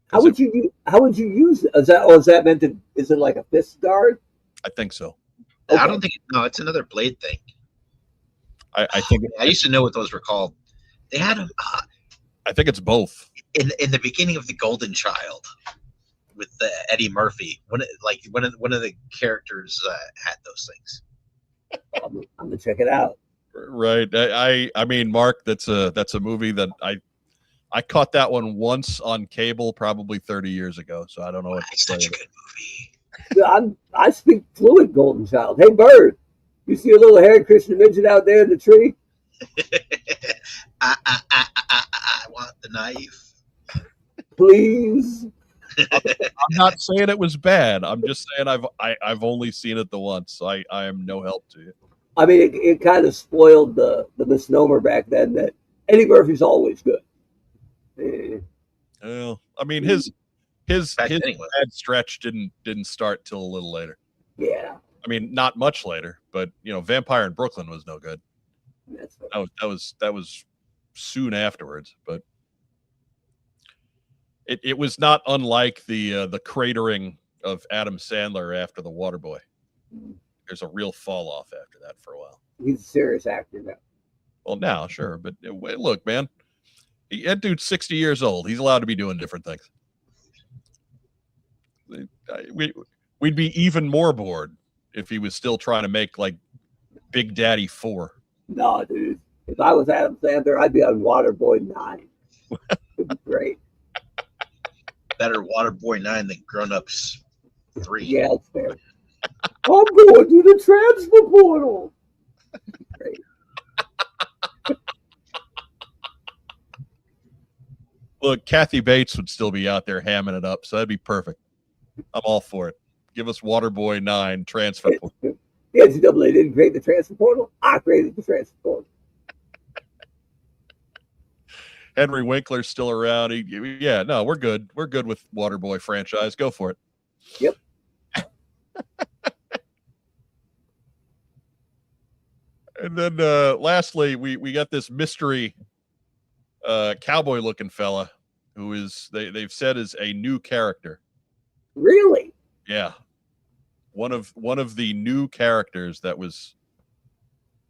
How would you use it? Is that meant to? Is it like a fist guard? I think so. Okay. I don't think. No, it's another blade thing. I think I used to know what those were called. They had them. I think it's both. In the beginning of the Golden Child, with Eddie Murphy, one of the characters had those things. I'm gonna check it out. Right. I mean, Mark, that's a movie that I caught that one once on cable, probably 30 years ago. So I don't know. It's such a good movie. I speak fluent Golden Child. Hey, Bird, you see a little hairy Christian midget out there in the tree? I want the knife. Please. I'm not saying it was bad. I'm just saying I've only seen it the once. So I am no help to you. I mean, it kind of spoiled the misnomer back then that Eddie Murphy's always good. Well, I mean his bad stretch didn't start till a little later. Yeah. I mean, not much later, but Vampire in Brooklyn was no good. That was soon afterwards, but it was not unlike the cratering of Adam Sandler after The Waterboy. There's a real fall off after that for a while. He's a serious actor now. Well, now, sure, but look, man, that dude's 60 years old. He's allowed to be doing different things. We'd be even more bored if he was still trying to make like Big Daddy 4. No, dude. If I was Adam Sandler, I'd be on Waterboy 9. It'd be great. Better Waterboy 9 than Grown Ups 3. Yeah, it's fair. I'm going to the transfer portal. Great. Look, Kathy Bates would still be out there hamming it up, so that'd be perfect. I'm all for it. Give us Waterboy 9 transfer portal. The NCAA didn't create the transfer portal. I created the transfer portal. Henry Winkler's still around. No, we're good. We're good with Waterboy franchise. Go for it. Yep. And then lastly, we got this mystery cowboy looking fella who is they've said is a new character. Really? Yeah. One of the new characters that was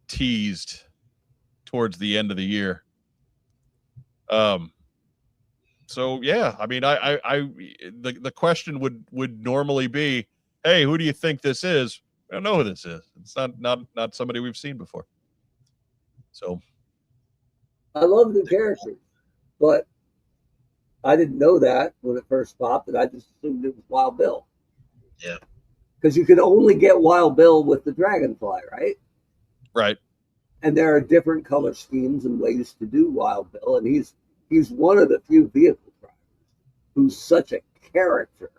teased towards the end of the year. So yeah, I mean, the question would normally be, hey, who do you think this is? I don't know who this is. It's not somebody we've seen before. So I love the character, but I didn't know that when it first popped, and I just assumed it was Wild Bill. Yeah. Because you can only get Wild Bill with the Dragonfly, right? Right. And there are different color schemes and ways to do Wild Bill, and he's one of the few vehicle drivers who's such a character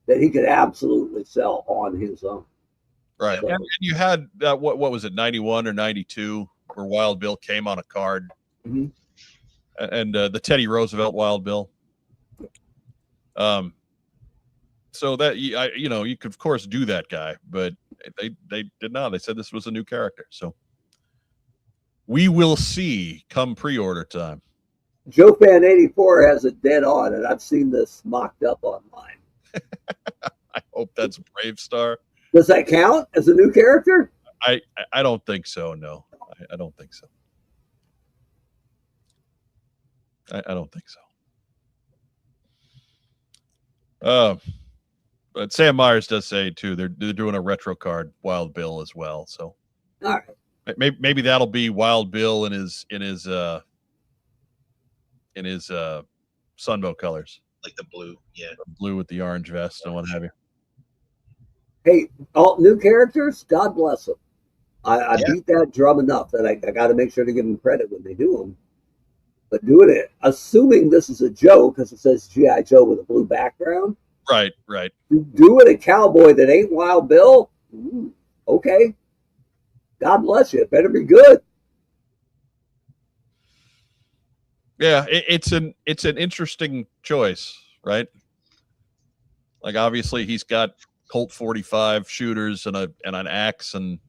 that he could absolutely sell on his own. Right. So, and you had what was it, 91 or 92, where Wild Bill came on a card. Mm-hmm. And the Teddy Roosevelt Wild Bill. So that you could of course do that guy, but they did not. They said this was a new character. So we will see come pre-order time. Joe Fan 84 has it dead on, and I've seen this mocked up online. I hope that's Brave Star. Does that count as a new character? I don't think so. No, I don't think so. I don't think so. But Sam Myers does say too they're doing a retro card Wild Bill as well. So all right, maybe that'll be Wild Bill in his Sunbow colors, like the blue, yeah, the blue with the orange vest and what have you. Hey, all new characters, God bless them. I beat that drum enough that I got to make sure to give them credit when they do them. But doing it, assuming this is a Joe, because it says G.I. Joe with a blue background, Right, right. Doing a cowboy that ain't Wild Bill, okay. God bless you. It better be good. Yeah, it's an interesting choice, right? Like obviously he's got Colt 45 shooters and an axe and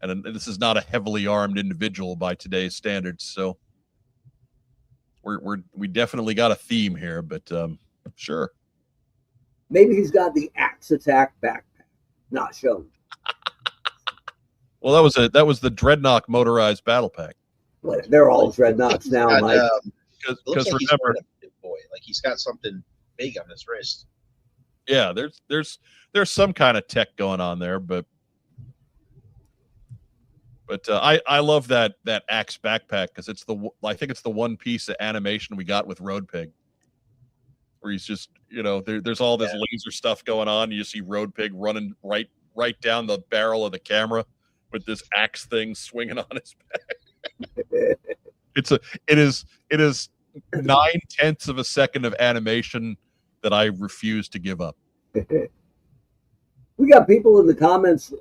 this is not a heavily armed individual by today's standards, so we definitely got a theme here, but sure. Maybe he's got the axe attack backpack, not shown. Well, that was the Dreadnought motorized battle pack. Well, they're all Dreadnoughts now, Mike. Because like remember, boy, like he's got something big on his wrist. Yeah, there's some kind of tech going on there, but I love that axe backpack because I think it's the one piece of animation we got with Road Pig, where he's just there's all this laser stuff going on. You see Road Pig running right down the barrel of the camera with this axe thing swinging on his back. It is 9/10 of a second of animation that I refuse to give up. We got people in the comments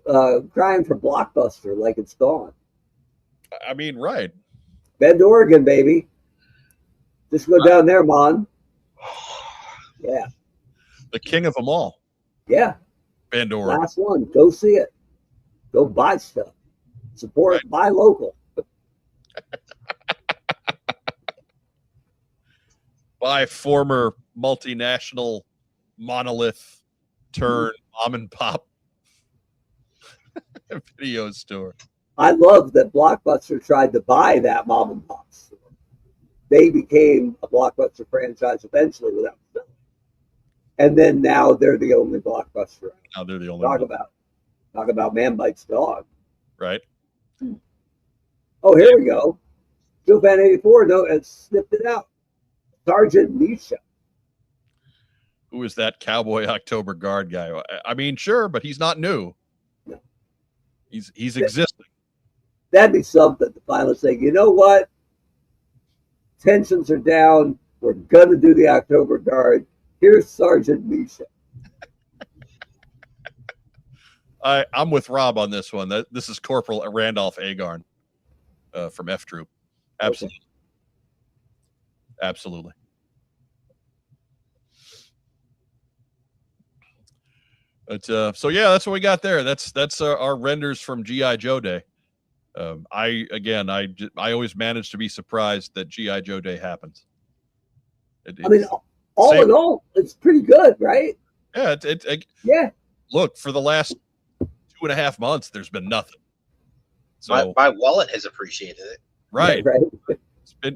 crying for Blockbuster like it's gone. I mean, right. Bend, Oregon, baby. Just go down there, Mon. Yeah. The king of them all. Yeah. Bend, Oregon. Last one. Go see it. Go buy stuff. Support, right. Buy local. Buy former multinational monolith turn mom and pop video store. I love that Blockbuster tried to buy that mom and pop store. They became a Blockbuster franchise eventually without selling. And then now they're the only Blockbuster. Now they're the only Talk about man bites dog. Right. Oh, here we go. Joe Fan 84 snipped it out. Sergeant Misha. Who is that Cowboy October Guard guy? I mean, sure, but he's not new. No. He's existing. That'd be something to finally say, you know what? Tensions are down. We're going to do the October Guard. Here's Sergeant Misha. I'm with Rob on this one. This is Corporal Randolph Agarn from F Troop. Absolutely. Okay. Absolutely. But so yeah, that's what we got there. That's our renders from GI Joe Day. I always manage to be surprised that GI Joe Day happens. I mean, all in all, it's pretty good, right? Yeah, yeah. Look, for the last 2.5 months, there's been nothing. So my wallet has appreciated it. Right. Yeah, right.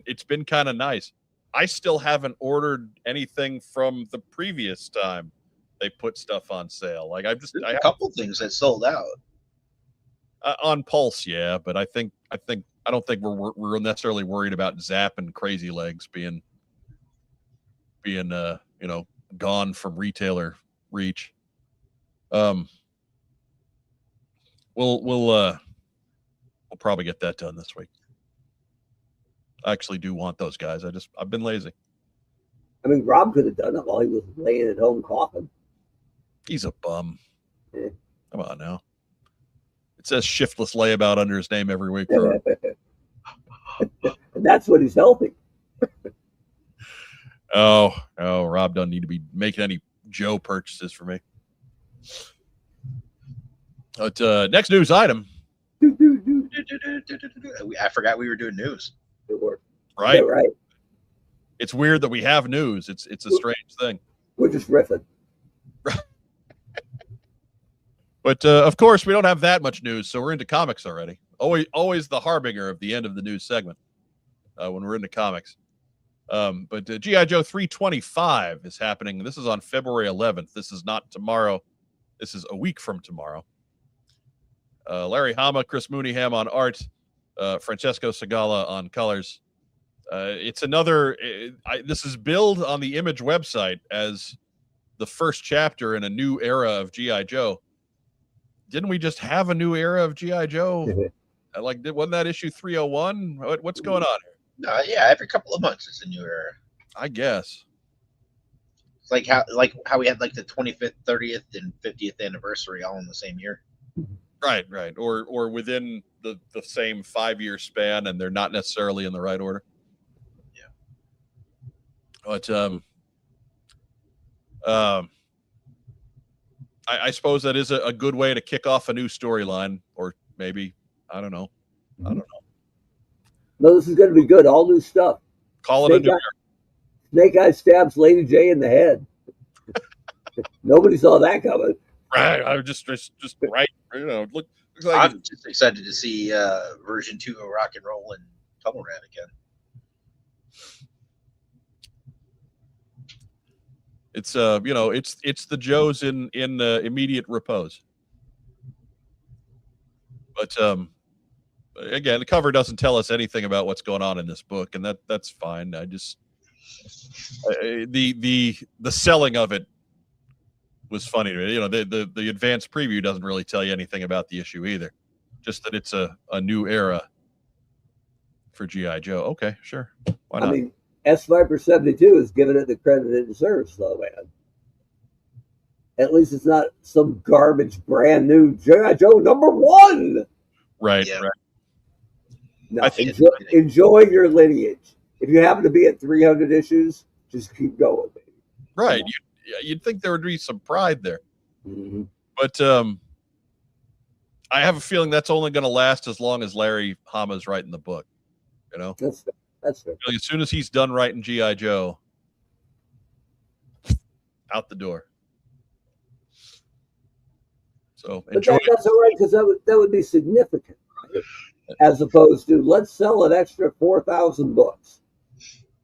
It's been kind of nice. I still haven't ordered anything from the previous time they put stuff on sale. Like I a couple things that sold out on Pulse, yeah, but I don't think we're necessarily worried about Zap and Crazy Legs being gone from retailer reach. We'll probably get that done this week. I actually do want those guys. I've been lazy. I mean, Rob could have done it while he was laying at home coughing. He's a bum. Yeah. Come on now. It says shiftless layabout under his name every week. And that's when he's healthy. Oh, Rob doesn't need to be making any Joe purchases for me. But next news item. I forgot we were doing news. Right. Yeah, right. It's weird that we have news. It's a strange thing. We're just riffing. But of course, we don't have that much news, so we're into comics already. Always the harbinger of the end of the news segment when we're into comics. But G.I. Joe 325 is happening. This is on February 11th. This is not tomorrow. This is a week from tomorrow. Larry Hama, Chris Mooneyham on art, Francesco Segala on colors. It's another. This is billed on the Image website as the first chapter in a new era of G.I. Joe. Didn't we just have a new era of G.I. Joe? Wasn't that issue 301? What's going on here? Yeah, every couple of months it's a new era. I guess. It's like how we had like the 25th, 30th, and 50th anniversary all in the same year. Right. Or within the same 5-year span, and they're not necessarily in the right order. Yeah. But I suppose that is a good way to kick off a new storyline, or maybe I don't know. No, this is going to be good. All new stuff. Call it a new year. Snake Eye stabs Lady J in the head. Nobody saw that coming. Right. I was just right. Looks like I'm just excited to see version 2 of Rock and Roll and Tunnel Rat again. it's it's the Joes in immediate repose. But again, the cover doesn't tell us anything about what's going on in this book, and that's fine. I just the selling of it was funny to me. The advanced preview doesn't really tell you anything about the issue either. Just that it's a new era for G.I. Joe. Okay, sure. Why not? I mean, S Viper 72 is giving it the credit it deserves, though, man. At least it's not some garbage brand new G.I. Joe #1. Right, Yeah. right. No, I think enjoy your lineage. If you happen to be at 300 issues, just keep going. Baby. Right. You'd think there would be some pride there. Mm-hmm. But I have a feeling that's only going to last as long as Larry Hama's writing the book. That's fair. As soon as he's done writing G.I. Joe, out the door. So But enjoy. that's all right, because that would be significant, right? As opposed to let's sell an extra 4,000 books.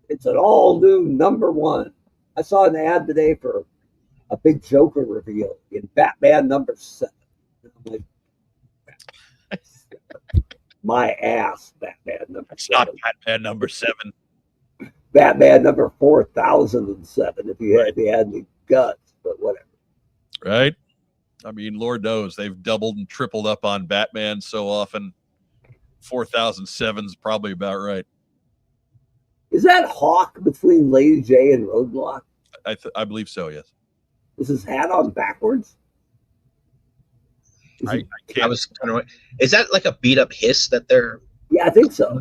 It's an all new #1. I saw an ad today for a big Joker reveal in Batman #7. I'm like, my ass, Batman It's #7. not Batman #7. Batman number 4007. If you had any guts, but whatever. Right? I mean, Lord knows they've doubled and tripled up on Batman so often. 4007 is probably about right. Is that Hawk between Lady J and Roadblock? I believe so. Yes. Is his hat on backwards? I can't. I was kind of. Is that like a beat up hiss that they're? Yeah, I think so.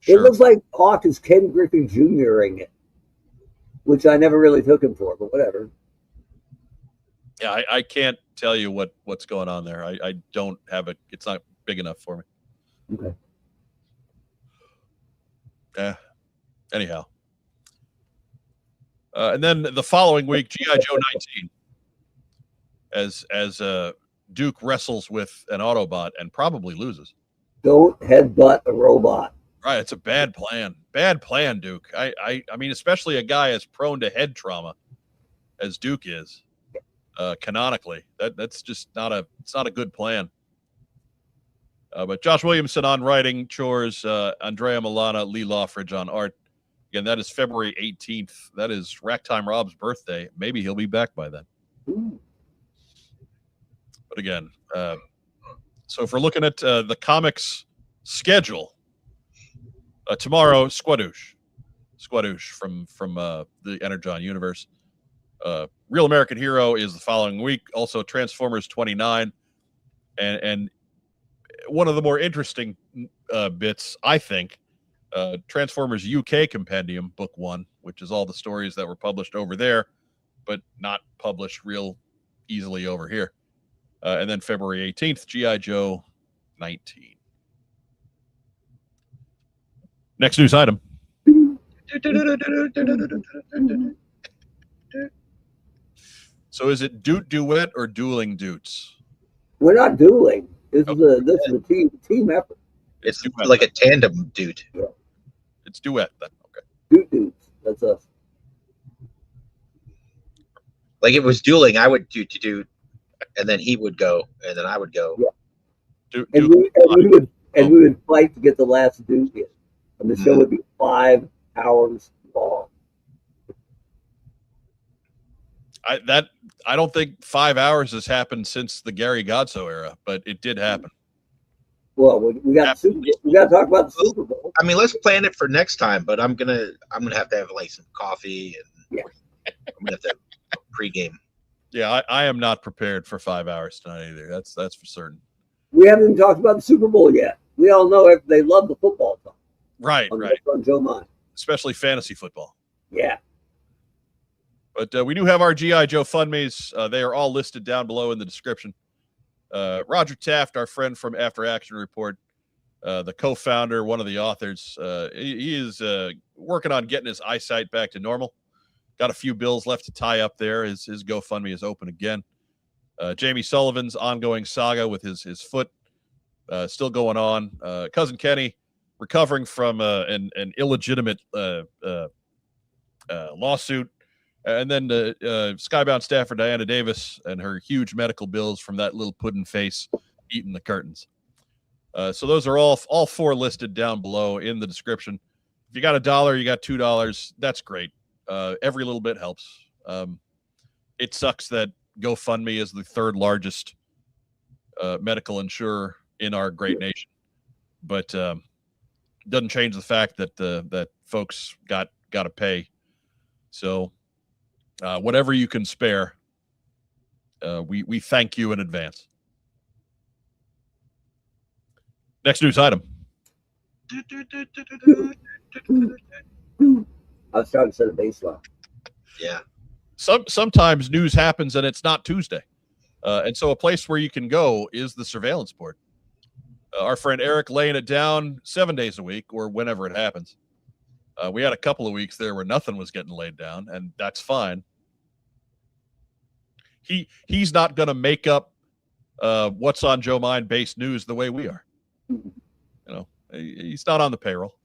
Sure. It looks like Hawk is Ken Griffey Jr.ing it, which I never really took him for, but whatever. Yeah, I can't tell you what's going on there. I don't have it. It's not big enough for me. Okay. Yeah. Anyhow. And then the following week, G.I. Joe 19, as Duke wrestles with an Autobot and probably loses. Don't headbutt a robot. Right, it's a bad plan. Bad plan, Duke. I mean, especially a guy as prone to head trauma as Duke is, canonically. That's just not a good plan. But Josh Williamson on writing, chores, Andrea Milana, Lee Loffridge on art. Again, that is February 18th. That is Racktime Rob's birthday. Maybe he'll be back by then. Ooh. But again, so if we're looking at the comics schedule, tomorrow, Squadouche from the Energon universe. Real American Hero is the following week. Also, Transformers 29, and one of the more interesting bits, I think, Transformers UK Compendium, Book 1, which is all the stories that were published over there, but not published real easily over here. And then February 18th, G.I. Joe 19. Next news item. So is it Doot Duet or Dueling Doots? We're not dueling. This Okay. is a team effort. It's duet, like a tandem, dude. It's duet then. Okay. Doot dudes. That's us. Like if it was dueling, I would do, and then he would go, and then I would go. Yeah. And we would fight to get the last dude in. And the show would be 5 hours long. I don't think 5 hours has happened since the Gary Godso era, but it did happen. Well, we got Super Bowl. We got to talk about the Super Bowl. I mean, let's plan it for next time. But I'm gonna have to have like some coffee, and Yeah. I'm gonna have to have a pregame. Yeah, I am not prepared for 5 hours tonight either. That's for certain. We haven't even talked about the Super Bowl yet. We all know they love the football talk. Right. On Joe Mine. Especially fantasy football. Yeah. But we do have our G.I. Joe Fundmes. They are all listed down below in the description. Roger Taft, our friend from After Action Report, the co-founder, one of the authors, he is working on getting his eyesight back to normal. Got a few bills left to tie up there. His GoFundMe is open again. Jamie Sullivan's ongoing saga with his foot still going on. Cousin Kenny recovering from an illegitimate lawsuit. And then Skybound staffer Diana Davis and her huge medical bills from that little pudding face eating the curtains. So those are all four listed down below in the description. If you got $1, you got $2, that's great. Every little bit helps. It sucks that GoFundMe is the third largest medical insurer in our great nation, but doesn't change the fact that that folks got to pay. So whatever you can spare, we thank you in advance. Next news item. I was trying to set a baseline. Yeah. Sometimes news happens and it's not Tuesday. And so a place where you can go is the surveillance board. Our friend Eric laying it down 7 days a week or whenever it happens. We had a couple of weeks there where nothing was getting laid down, and that's fine. He's not going to make up what's on Joe Mind based news the way we are. You know, he's not on the payroll.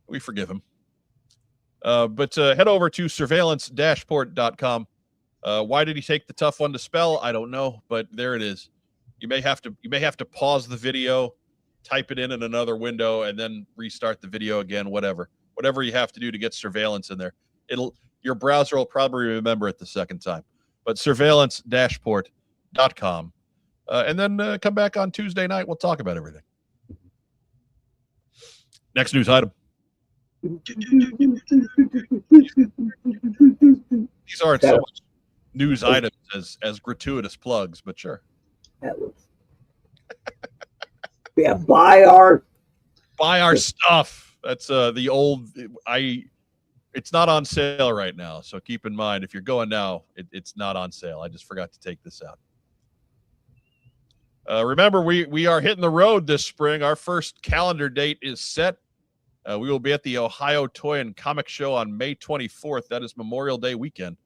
We forgive him. But head over to surveillance-port.com. Why did he take the tough one to spell? I don't know, but there it is. You may have to pause the video, type it in another window, and then restart the video again. Whatever you have to do to get surveillance in there. Your browser will probably remember it the second time. But surveillance-port.com, and then come back on Tuesday night. We'll talk about everything. Next news item. These aren't so much news items as gratuitous plugs, but sure. That was. Yeah, buy our stuff. That's the old. It's not on sale right now, so keep in mind if you're going now, it's not on sale. I just forgot to take this out. Remember, we are hitting the road this spring. Our first calendar date is set. We will be at the Ohio Toy and Comic Show on May 24th. That is Memorial Day weekend.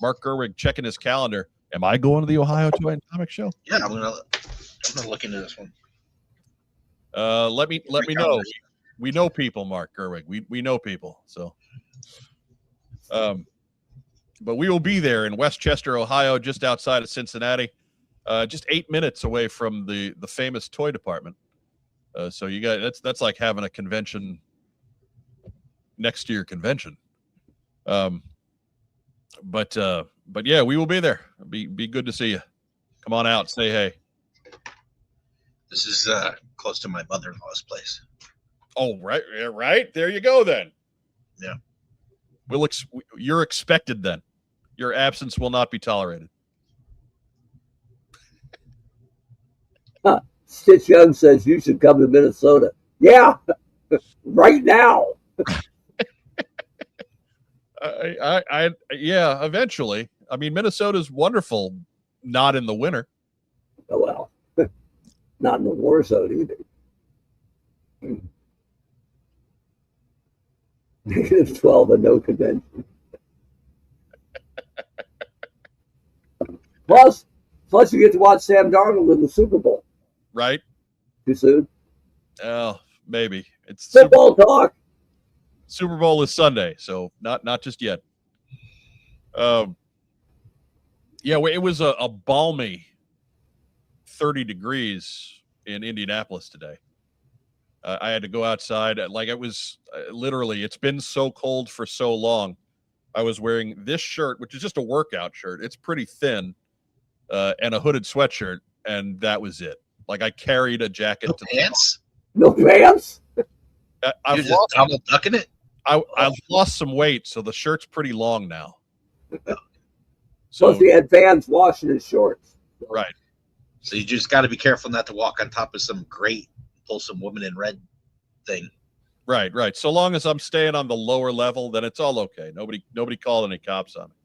Mark Gerwig checking his calendar. Am I going to the Ohio Toy and Comic Show? Yeah, I'm gonna look into this one. Let me know. We know people, Mark Gerwig. We know people. So, but we will be there in Westchester, Ohio, just outside of Cincinnati, just 8 minutes away from the famous toy department. So you guys, that's like having a convention next to your convention. But yeah, we will be there. Be good to see you. Come on out, say hey. This is close to my mother-in-law's place. Oh, right. There you go then. Yeah. You're expected then. Your absence will not be tolerated. Stitch Young says you should come to Minnesota. Yeah, right now. Yeah, eventually. I mean, Minnesota's wonderful, not in the winter. Oh, well, not in the war zone either. -12 and no convention. Plus you get to watch Sam Darnold in the Super Bowl. Right? Too soon? Oh, maybe. It's football talk. Super Bowl is Sunday, so not just yet. Yeah, it was a balmy 30 degrees in Indianapolis today. I had to go outside. Like it was literally, it's been so cold for so long. I was wearing this shirt, which is just a workout shirt. It's pretty thin, and a hooded sweatshirt, and that was it. Like I carried a jacket. No pants? No pants? I've You're lost, just double ducking it? I've lost some weight, so the shirt's pretty long now. So So he had fans washing his shorts. right. So you just got to be careful not to walk on top of some great wholesome woman in red thing. Right, right. So long as I'm staying on the lower level, then it's all okay. Nobody called any cops on me.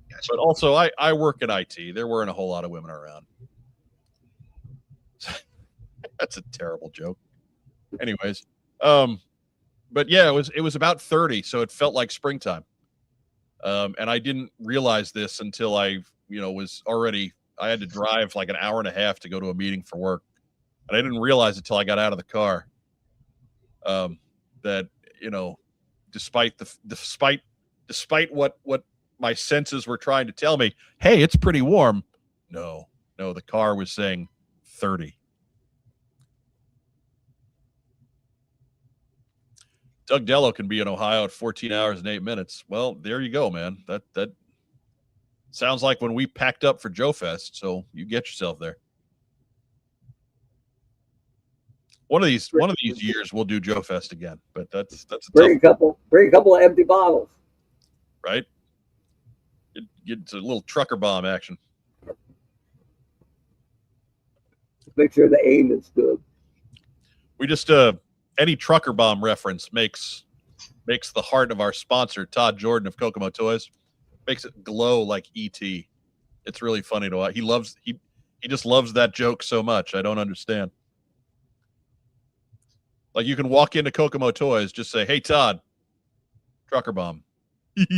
Gotcha. But also, I work in IT. There weren't a whole lot of women around. That's a terrible joke. Anyways, but yeah, it was about 30, so it felt like springtime. And I didn't realize this until I had to drive like an hour and a half to go to a meeting for work, and I didn't realize it until I got out of the car. That despite what my senses were trying to tell me, hey, it's pretty warm. No, the car was saying 30. Doug Dello can be in Ohio at 14 hours and 8 minutes. Well, there you go, man. That sounds like when we packed up for Joe Fest, so you get yourself there. One of these years we'll do Joe Fest again, but that's a bring a couple of empty bottles. Right? Get a little trucker bomb action. Make sure the aim is good. We just any trucker bomb reference makes the heart of our sponsor, Todd Jordan of Kokomo Toys, makes it glow like E.T. It's really funny to watch. He just loves that joke so much. I don't understand. Like you can walk into Kokomo Toys, just say, "Hey Todd, trucker bomb." He'll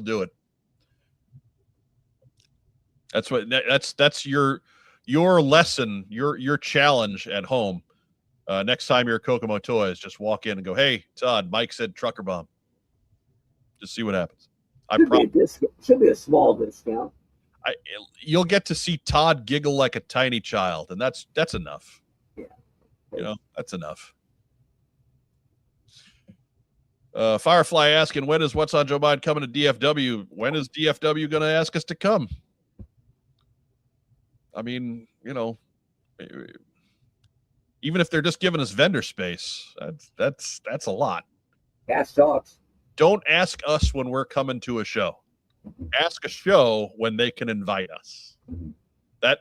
do it. That's your lesson, your challenge at home. Next time you're at Kokomo Toys, just walk in and go, "Hey Todd, Mike said trucker bomb." Just see what happens. Should be a small discount. You'll get to see Todd giggle like a tiny child, and that's enough. Yeah. That's enough. Firefly asking, when is What's on Joe Mind coming to DFW? When is DFW going to ask us to come? I mean, even if they're just giving us vendor space, that's a lot. Cash talks. Don't ask us when we're coming to a show. Ask a show when they can invite us.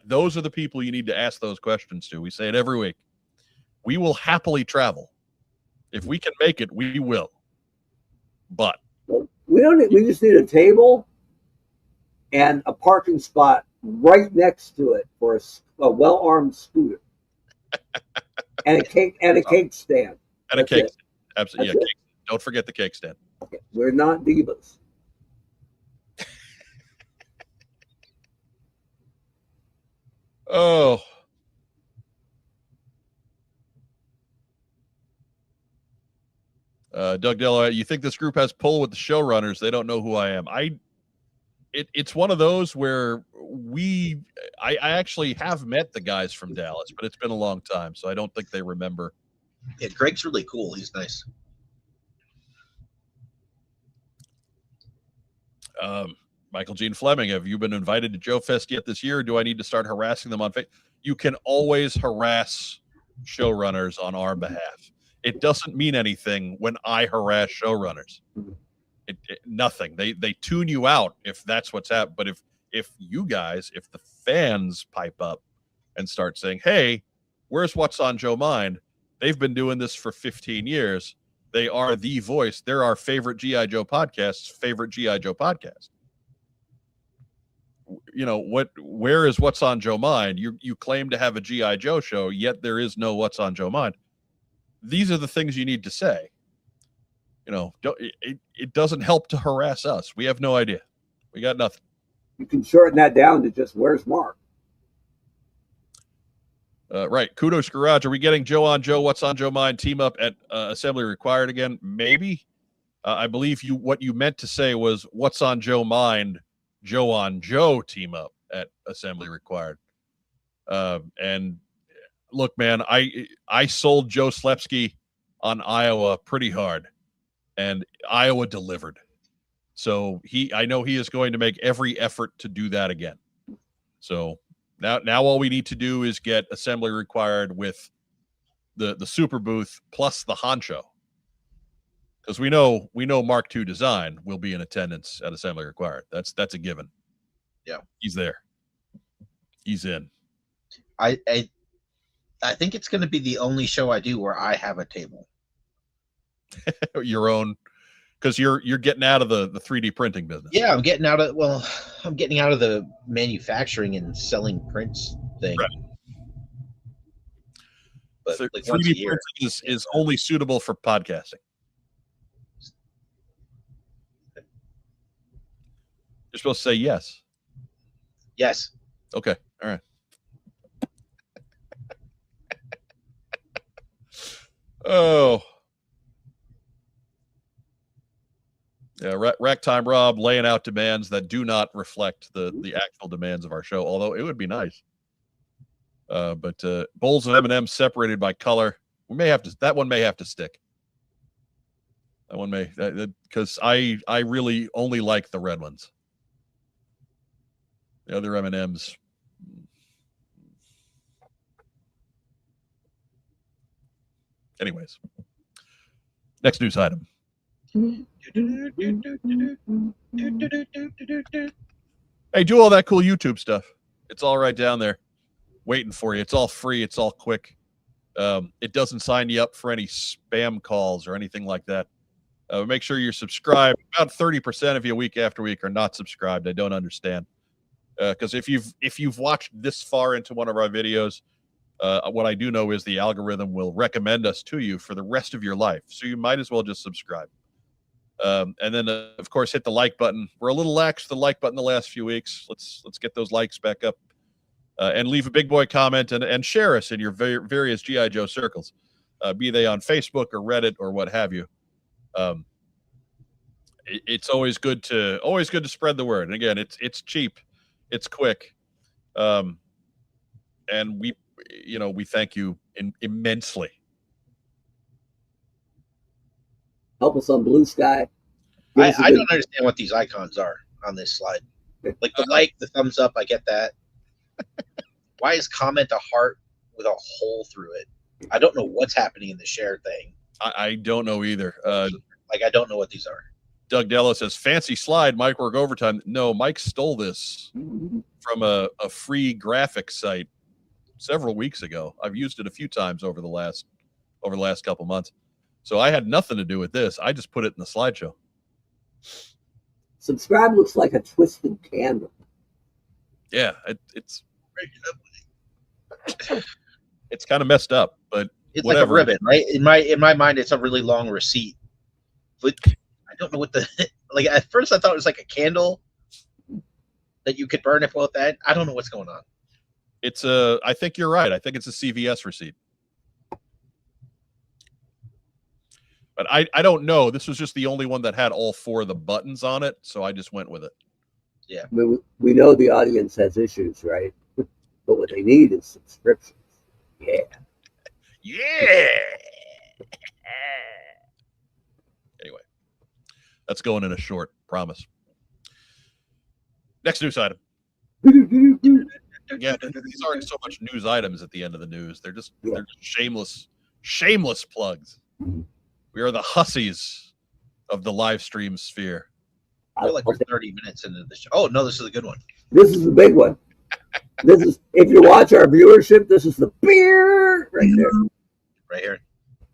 Those are the people you need to ask those questions to. We say it every week. We will happily travel. If we can make it, we will. But we just need a table and a parking spot right next to it for a well-armed scooter. and a cake stand. And a cake stand. Absolutely. Yeah, cake. Don't forget the cake stand. Okay. We're not divas. Oh. Doug Dello, you think this group has pull with the showrunners? They don't know who I am. It's one of those where I actually have met the guys from Dallas, but it's been a long time, so I don't think they remember. Yeah, Greg's really cool. He's nice. Michael Gene Fleming, have you been invited to Joe Fest yet this year? Or do I need to start harassing them on Facebook? You can always harass showrunners on our behalf. It doesn't mean anything when I harass showrunners. Nothing. They tune you out if that's what's happening. But if the fans pipe up and start saying, "Hey, where's What's on Joe Mind?" They've been doing this for 15 years. They are the voice. They're our favorite G.I. Joe podcast's favorite G.I. Joe podcast. Where is What's on Joe Mind? You claim to have a G.I. Joe show, yet there is no What's on Joe Mind. These are the things you need to say. It doesn't help to harass us. We have no idea. We got nothing. You can shorten that down to just where's Mark? Right. Kudos Garage. Are we getting Joe on Joe, What's on Joe Mind team up at Assembly Required again? Maybe. I believe what you meant to say was What's on Joe Mind, Joe on Joe team up at Assembly Required. And look, man, I sold Joe Slepsky on Iowa pretty hard, and Iowa delivered. So I know he is going to make every effort to do that again. So Now all we need to do is get assembly required with the super booth plus the honcho, because we know Mark II design will be in attendance at assembly required. That's a given. Yeah, he's there. He's in. I think it's going to be the only show I do where I have a table. Your own, because you're getting out of the 3D printing business. Yeah, I'm getting out of the manufacturing and selling prints thing. Right. But So like 3D printing is only suitable for podcasting. You're supposed to say yes. Yes. Okay. All right. Oh. Yeah, Rack Time Rob laying out demands that do not reflect the actual demands of our show, although it would be nice. But bowls of M&M's separated by color. That one may have to stick. That one may, because I really only like the red ones. The other M&M's. Anyways, next news item. Hey, do all that cool YouTube stuff. It's all right down there waiting for you. It's all free. It's all quick. It doesn't sign you up for any spam calls or anything like that. Make sure you're subscribed. About 30% of you week after week are not subscribed. I don't understand. Because if you've watched this far into one of our videos, what I do know is the algorithm will recommend us to you for the rest of your life. So you might as well just subscribe. And then, of course, hit the like button. We're a little lax with the like button the last few weeks. Let's get those likes back up. And leave a big boy comment and share us in your various G.I. Joe circles, be they on Facebook or Reddit or what have you. It's always good to spread the word. And again, it's cheap, it's quick, and we thank you immensely. Help us on Bluesky. I don't understand what these icons are on this slide. Like the thumbs up, I get that. Why is comment a heart with a hole through it? I don't know what's happening in the share thing. I don't know either. I don't know what these are. Doug Dello says, fancy slide, Mike work overtime. No, Mike stole this from a free graphic site several weeks ago. I've used it a few times over the last couple months. So I had nothing to do with this. I just put it in the slideshow. Subscribe looks like a twisted candle. Yeah, it's kind of messed up, but it's whatever. Like a ribbon, right? In my mind, it's a really long receipt. But I don't know what like at first I thought it was like a candle that you could burn it with that. I don't know what's going on. I think you're right. I think it's a CVS receipt. But I don't know. This was just the only one that had all four of the buttons on it, so I just went with it. Yeah. We know the audience has issues, right? But what they need is subscriptions. Yeah. Yeah. Anyway, that's going in a short, promise. Next news item. Yeah, these aren't so much news items at the end of the news. They're just shameless plugs. We are the hussies of the live stream sphere. I feel like we're 30 minutes into the show. Oh no, this is a good one. This is the big one. This is, if you watch our viewership, this is the beer right there. Right here.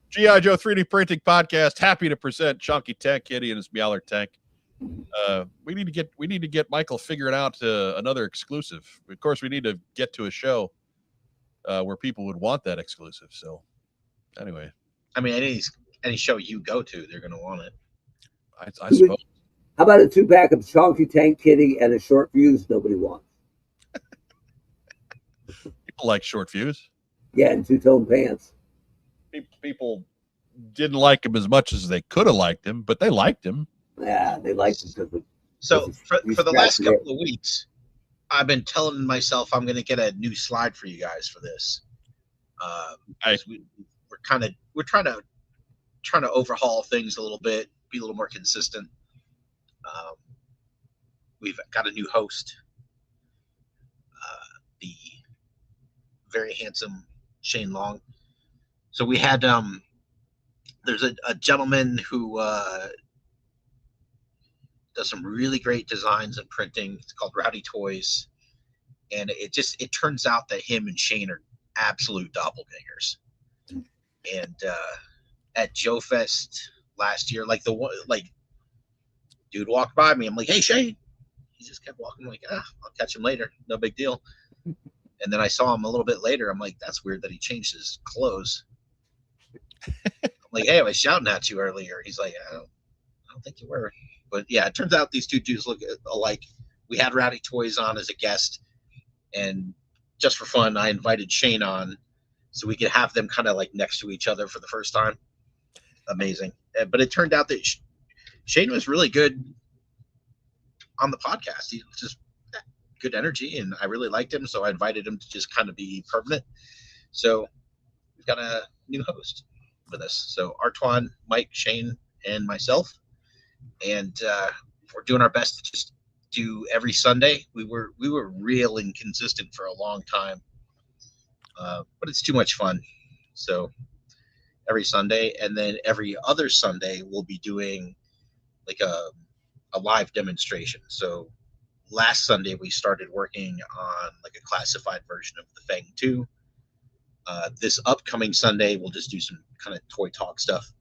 G.I. Joe 3D Printing Podcast, happy to present Chunky Tank Kitty and his Meowler tank. We need to get Michael figuring out another exclusive. Of course, we need to get to a show where people would want that exclusive. So, anyway, I mean, any show you go to, they're going to want it. I suppose. How about a 2-pack of Chunky Tank Kitty and a short fuse nobody wants? People like short fuse. Yeah, and 2-tone pants. People didn't like him as much as they could have liked him, but they liked him. Yeah, they liked him because. So for the last couple of weeks, I've been telling myself I'm going to get a new slide for you guys for this. We're trying to overhaul things a little bit, be a little more consistent. We've got a new host. The very handsome Shane Long. So we had there's a gentleman who does some really great designs and printing. It's called Rowdy Toys, and it turns out that him and Shane are absolute doppelgangers. And at Joe Fest last year, like dude walked by me. I'm like, "Hey, Shane." He just kept walking. I'm like, I'll catch him later. No big deal. And then I saw him a little bit later. I'm like, that's weird that he changed his clothes. I'm like, hey, I was shouting at you earlier. He's like, I don't think you were. But yeah, it turns out these two dudes look alike. We had Rowdy Toys on as a guest, and just for fun, I invited Shane on so we could have them kind of like next to each other for the first time. Amazing. But it turned out that Shane was really good on the podcast. He was just good energy, and I really liked him, so I invited him to just kind of be permanent. So we've got a new host with us. So Artwan, Mike, Shane, and myself, and we're doing our best to just do every Sunday. We were real inconsistent for a long time, but it's too much fun. So every Sunday, and then every other Sunday we'll be doing like a live demonstration. So last Sunday we started working on like a classified version of the Fang 2. This upcoming Sunday we'll just do some kind of toy talk stuff,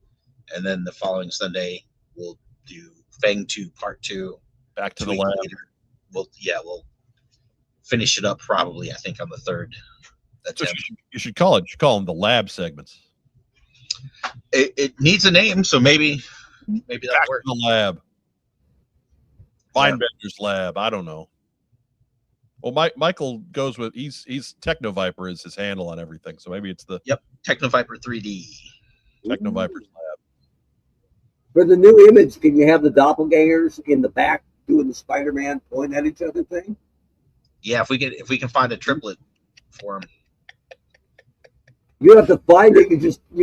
and then the following Sunday we'll do Fang 2 Part 2. Back to the lab. Later. We'll finish it up probably, I think, on the third attempt. So you should call them the lab segments. It needs a name, so maybe that'll work. The lab. Mindbender's lab. I don't know. Well, Michael goes with he's Techno Viper is his handle on everything, so maybe it's the Techno Viper 3D. Techno Viper's lab. For the new image, can you have the doppelgangers in the back doing the Spider-Man pointing at each other thing? Yeah, if we can find a triplet for him. You don't have to find it. You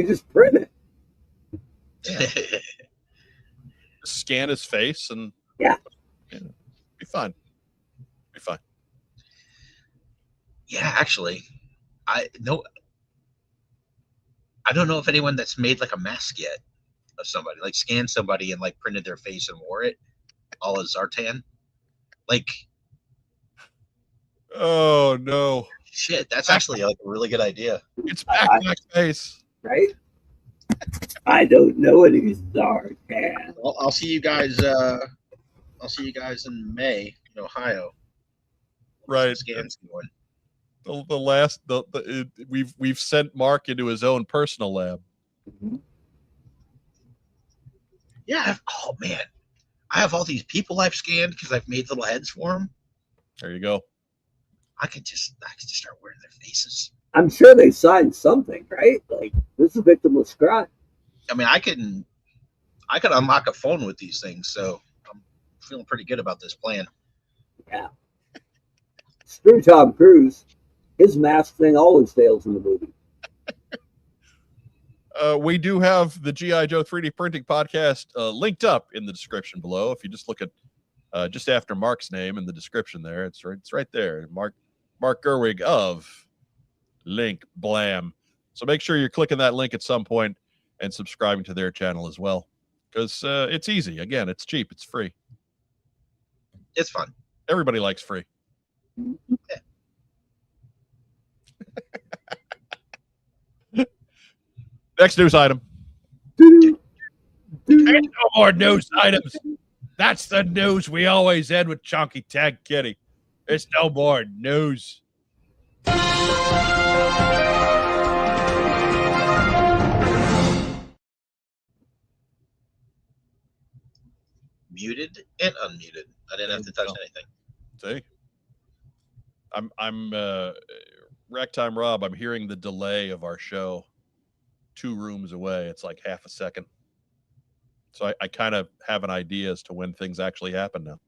just print it. Yeah. Scan his face and be fine. Be fine. Yeah, actually, I don't know if anyone that's made like a mask yet of somebody, like scanned somebody and like printed their face and wore it, all as Zartan. Like, oh no, shit, that's actually like a really good idea. It's back face, right? I don't know any Zartan. I'll see you guys. I'll see you guys in May in Ohio. Right. Scans going. We've sent Mark into his own personal lab. Mm-hmm. Yeah. Oh man, I have all these people I've scanned because I've made little heads for them. There you go. I could just start wearing their faces. I'm sure they signed something, right? Like, this is a victimless crime. I mean, I could unlock a phone with these things, so I'm feeling pretty good about this plan. Yeah. Screw Tom Cruise. His mask thing always fails in the movie. We do have the G.I. Joe 3D printing podcast linked up in the description below. If you just look at just after Mark's name in the description there, it's right there. Mark Gerwig of Link Blam. So make sure you're clicking that link at some point and subscribing to their channel as well, because it's easy. Again, it's cheap. It's free. It's fun. Everybody likes free. Yeah. Next news item. Ain't no more news items. That's the news we always end with Chunky Tag Kitty. There's no more news. Muted and unmuted. I didn't have to touch anything. See? I'm Racktime Rob, I'm hearing the delay of our show 2 rooms away. It's like half a second. So I kind of have an idea as to when things actually happen now.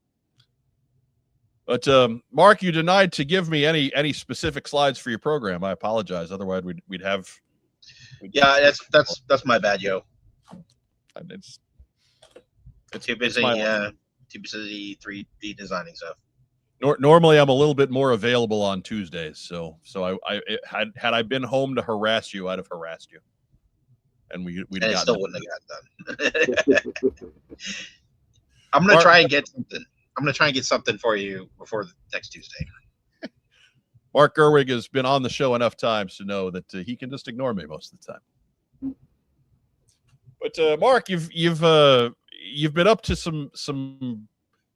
But Mark, you denied to give me any specific slides for your program. I apologize. Otherwise, we'd have. Yeah, that's my bad, yo. It's too busy 3D designing stuff. Normally, I'm a little bit more available on Tuesdays, so had I been home to harass you, I'd have harassed you, and we'd And have it gotten still it. wouldn't have got done. I'm gonna try and get something. I'm gonna try and get something for you before next Tuesday. Mark Gerwig has been on the show enough times to know that he can just ignore me most of the time. But Mark, you've been up to some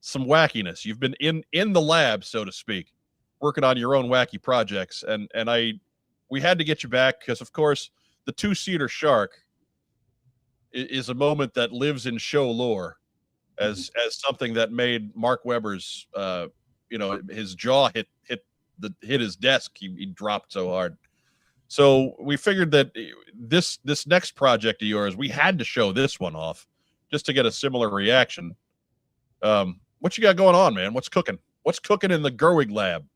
wackiness. You've been in the lab, so to speak, working on your own wacky projects, and we had to get you back because, of course, the 2-seater shark is a moment that lives in show lore as something that made Mark Weber's his jaw hit his desk. He dropped so hard. So we figured that this next project of yours, we had to show this one off just to get a similar reaction. What you got going on, man? What's cooking? What's cooking in the Gerwig lab?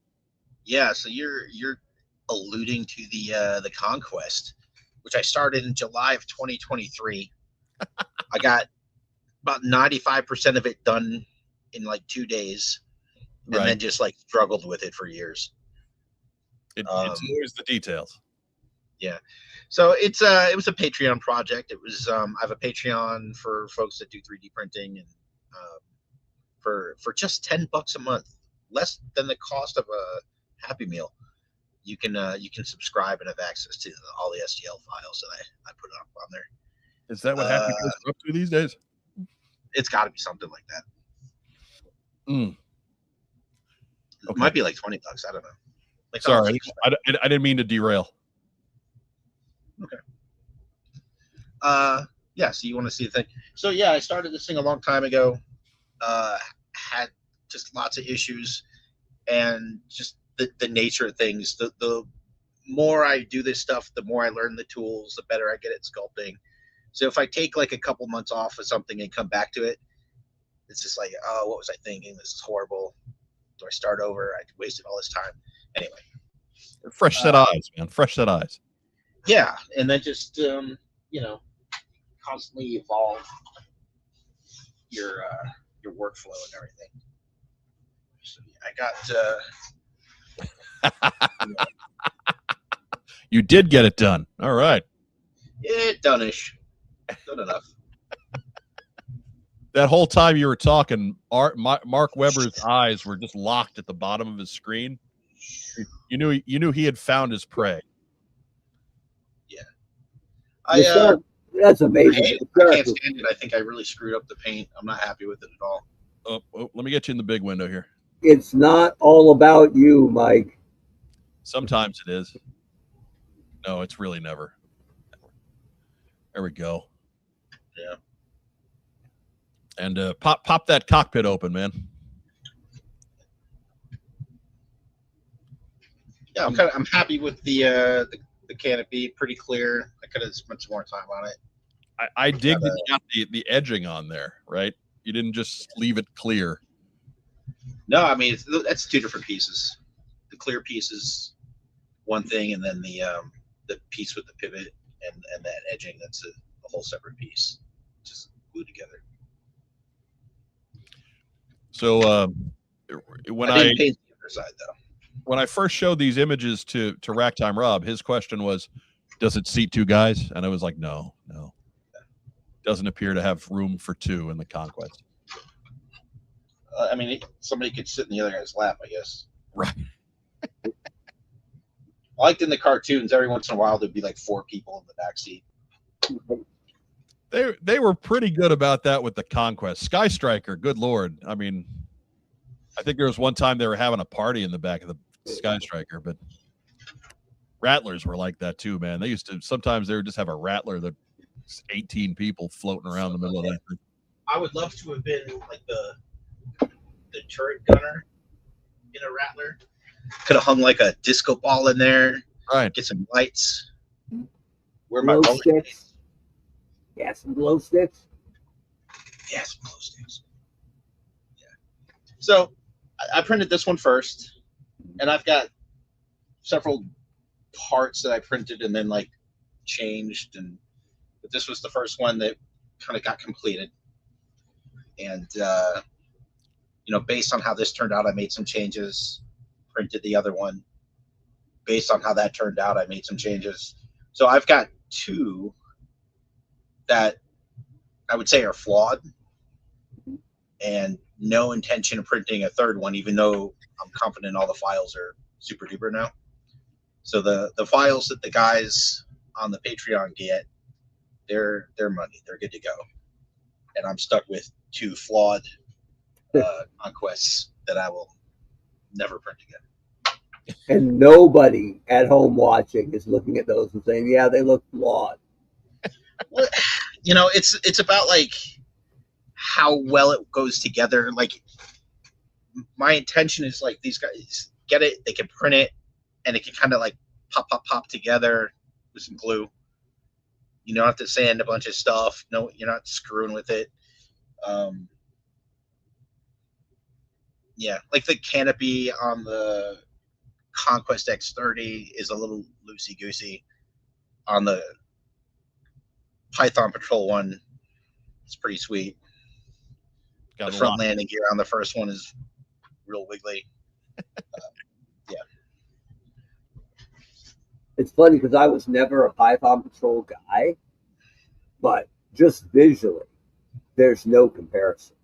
Yeah, so you're alluding to the Conquest, which I started in July of 2023. I got about 95% of it done in like 2 days, and then just like struggled with it for years. It's always the details. Yeah, so it was a Patreon project. It was I have a Patreon for folks that do 3D printing, and for just $10 a month, less than the cost of a Happy Meal, you can subscribe and have access to all the STL files that I put up on there. Is that what Happy Meals are up to these days? It's got to be something like that. Okay. It might be like $20. I don't know. Like, sorry, I didn't mean to derail. Okay. Yeah. So you want to see the thing? So yeah, I started this thing a long time ago. Had just lots of issues, and just the nature of things. The more I do this stuff, the more I learn the tools, the better I get at sculpting. So if I take like a couple months off of something and come back to it, it's just like, oh, what was I thinking? This is horrible. Do I start over? I wasted all this time. Anyway. Fresh set eyes, man. Fresh set eyes. Yeah, and then just constantly evolve your workflow and everything. So I got you did get it done. All right. Done-ish. Done enough. That whole time you were talking, Mark Weber's eyes were just locked at the bottom of his screen. You knew he had found his prey. Yeah. That's amazing. I can't stand it. I think I really screwed up the paint. I'm not happy with it at all. Oh, let me get you in the big window here. It's not all about you, Mike. Sometimes it is. No, it's really never. There we go. Yeah. And pop that cockpit open, man. Yeah, I'm happy with the canopy. Pretty clear. I could have spent some more time on it. I dig that you got the edging on there, right? You didn't just leave it clear. No, I mean that's two different pieces. The clear piece is one thing, and then the piece with the pivot and that edging, that's a whole separate piece, just glued together. So when I didn't paint the other side though. When I first showed these images to Racktime Rob, his question was, "Does it seat 2 guys?" And I was like, "No. Doesn't appear to have room for 2 in the Conquest." I mean, somebody could sit in the other guy's lap, I guess. Right. I liked in the cartoons, every once in a while there'd be like 4 people in the back seat. They were pretty good about that with the Conquest. Sky Striker, good Lord. I mean, I think there was one time they were having a party in the back of the Sky Striker, but Rattlers were like that too, man. Sometimes they would just have a Rattler that 18 people floating around the middle of that thing. I would love to have been like the turret gunner in a Rattler. Could have hung like a disco ball in there. Right. Get some lights. Where Glow my sticks. Yeah, some glow sticks. Yeah, some glow sticks. Yeah. So I printed this one first, and I've got several parts that I printed and then like changed, but this was the first one that kind of got completed. And based on how this turned out, I made some changes, printed the other one. Based on how that turned out, I made some changes. So I've got 2 that I would say are flawed, and no intention of printing a third one, even though I'm confident all the files are super duper now. So the files that the guys on the Patreon get, they're money. They're good to go. And I'm stuck with 2 flawed conquests that I will never print again. And nobody at home watching is looking at those and saying, yeah, they look flawed. Well, it's about like how well it goes together. Like, my intention is like these guys get it, they can print it, and it can kind of like pop together with some glue. You don't have to sand a bunch of stuff. No, you're not screwing with it. Yeah, like the canopy on the Conquest X30 is a little loosey-goosey. On the Python Patrol one, it's pretty sweet. The front landing gear on the first one is real wiggly. Yeah. It's funny because I was never a Python Patrol guy, but just visually, there's no comparison.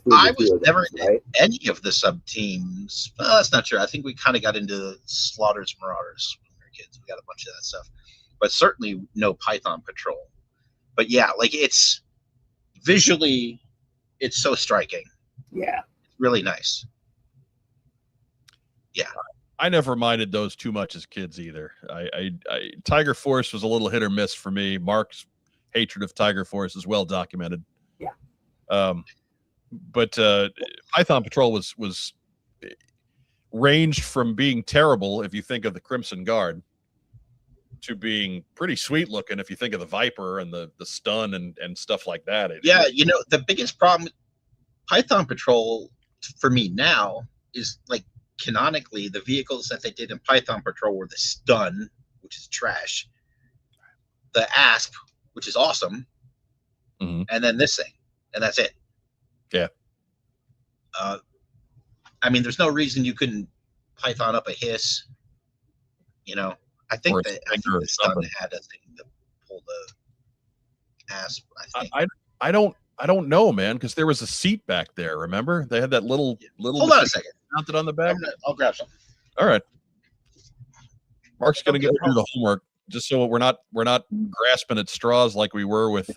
I was never in any of the sub teams. Well, that's not true. I think we kind of got into Slaughters Marauders when we were kids. We got a bunch of that stuff, but certainly no Python Patrol. But yeah, like it's visually, it's so striking. Yeah, it's really nice. Yeah, I never minded those too much as kids either. Tiger Force was a little hit or miss for me. Mark's hatred of Tiger Force is well documented. Yeah. But Python Patrol was ranged from being terrible, if you think of the Crimson Guard, to being pretty sweet looking if you think of the Viper and the stun and stuff like that. Yeah, the biggest problem with Python Patrol for me now is like canonically the vehicles that they did in Python Patrol were the stun, which is trash, the Asp, which is awesome, and then this thing, and that's it. Yeah. I mean, there's no reason you couldn't Python up a hiss. I think the stun had a thing to pull the Asp. I don't know, man, because there was a seat back there. Remember, they had that little. Hold on a second. Mounted on the back. I'll grab something. All right. Mark's gonna go do the homework just so we're not grasping at straws like we were with.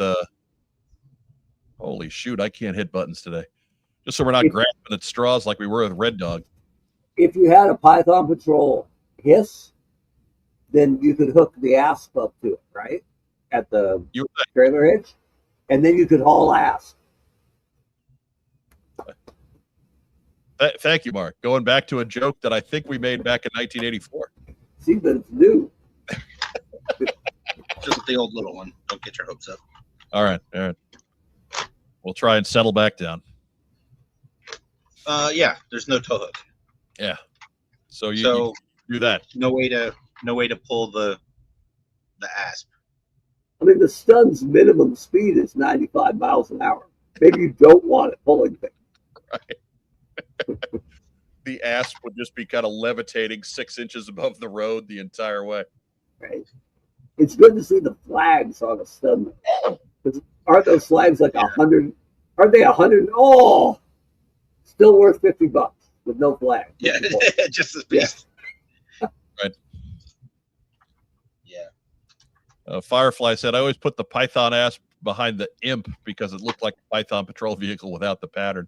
Holy shoot! I can't hit buttons today. Just so we're not grasping at straws like we were with Red Dog. If you had a Python Patrol hiss, then you could hook the Asp up to it, right? At the trailer hitch, and then you could haul ass. Thank you, Mark. Going back to a joke that I think we made back in 1984. See, but it's new. Just the old little one. Don't get your hopes up. All right. We'll try and settle back down. Yeah, there's no tow hook. Yeah. So you do that. No way to pull the Asp. I mean, the stun's minimum speed is 95 miles an hour. Maybe you don't want it pulling things. Right. The Asp would just be kind of levitating 6 inches above the road the entire way. Right. It's good to see the flags on a stun. Aren't those flags like 100? Aren't they 100? Oh, still worth $50 with no flag. Yeah, just as beast. Yeah. Right. Yeah. Firefly said, I always put the Python Asp behind the Imp because it looked like a Python Patrol vehicle without the pattern.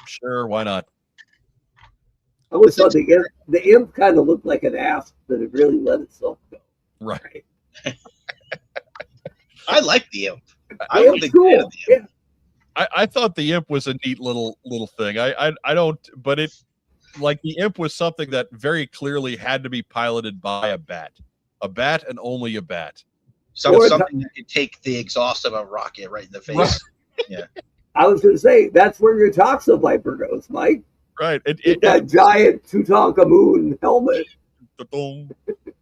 Sure, why not? I always thought the Imp kind of looked like an Asp, but it really let itself go. Right. I like the Imp. I was a big fan of the Imp. Yeah. I thought the Imp was a neat little thing. I don't, but it, like, the Imp was something that very clearly had to be piloted by a bat and only a bat. So something that could take the exhaust of a rocket right in the face. Right. Yeah. I was going to say, that's where your Toxa Viper goes, Mike. Right. That giant Tutankhamun helmet.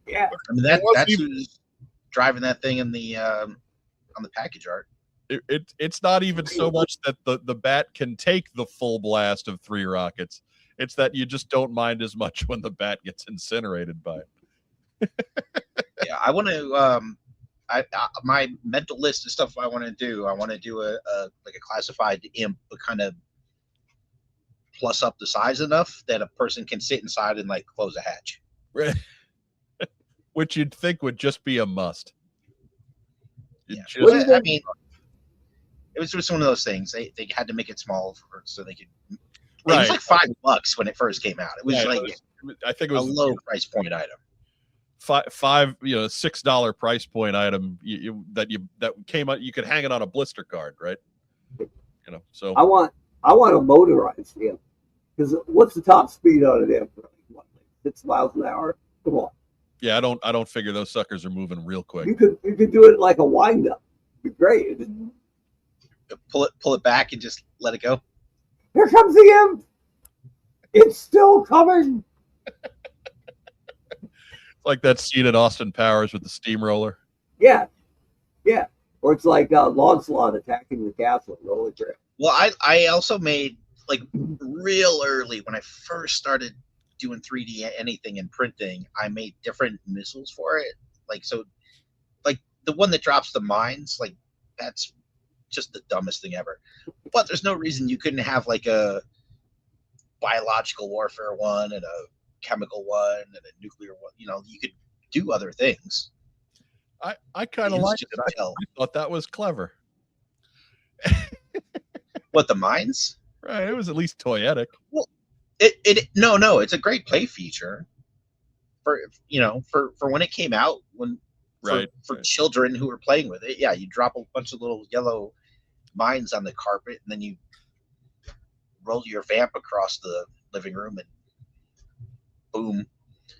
Yeah. I mean, that's who's driving that thing in the on the package art. It's not even so much that the bat can take the full blast of 3 rockets. It's that you just don't mind as much when the bat gets incinerated by it. Yeah, I want to. My mental list of stuff I want to do. I want to do a classified imp, but kind of plus up the size enough that a person can sit inside and like close a hatch. Right. Which you'd think would just be a must. Yeah. Just, I mean, it was just one of those things. They had to make it small so they could. It was like $5 when it first came out. It was I think it was a low price point item. $6 price point item that came out. You could hang it on a blister card, right? So I want a motorized imp, because what's the top speed on an imp? What, 6 miles an hour? Come on. Yeah, I don't figure those suckers are moving real quick. You could do it like a wind up. It'd be great. Pull it back and just let it go. Here comes the imp. It's still coming. Like that scene in Austin Powers with the steamroller. Yeah. Or it's like Lancelot attacking the castle in Holy Grail. Well, I also made, like, real early when I first started doing 3D anything in printing, I made different missiles for it. Like, so, like the one that drops the mines, like that's just the dumbest thing ever. But there's no reason you couldn't have like a biological warfare one and a chemical one and a nuclear one. You could do other things. I kind of liked it. I thought that was clever. What, the mines? Right. It was at least toyetic. Well, no, it's a great play feature for when it came out, for children who were playing with it. Yeah, you drop a bunch of little yellow mines on the carpet, and then you roll your vamp across the living room, and boom.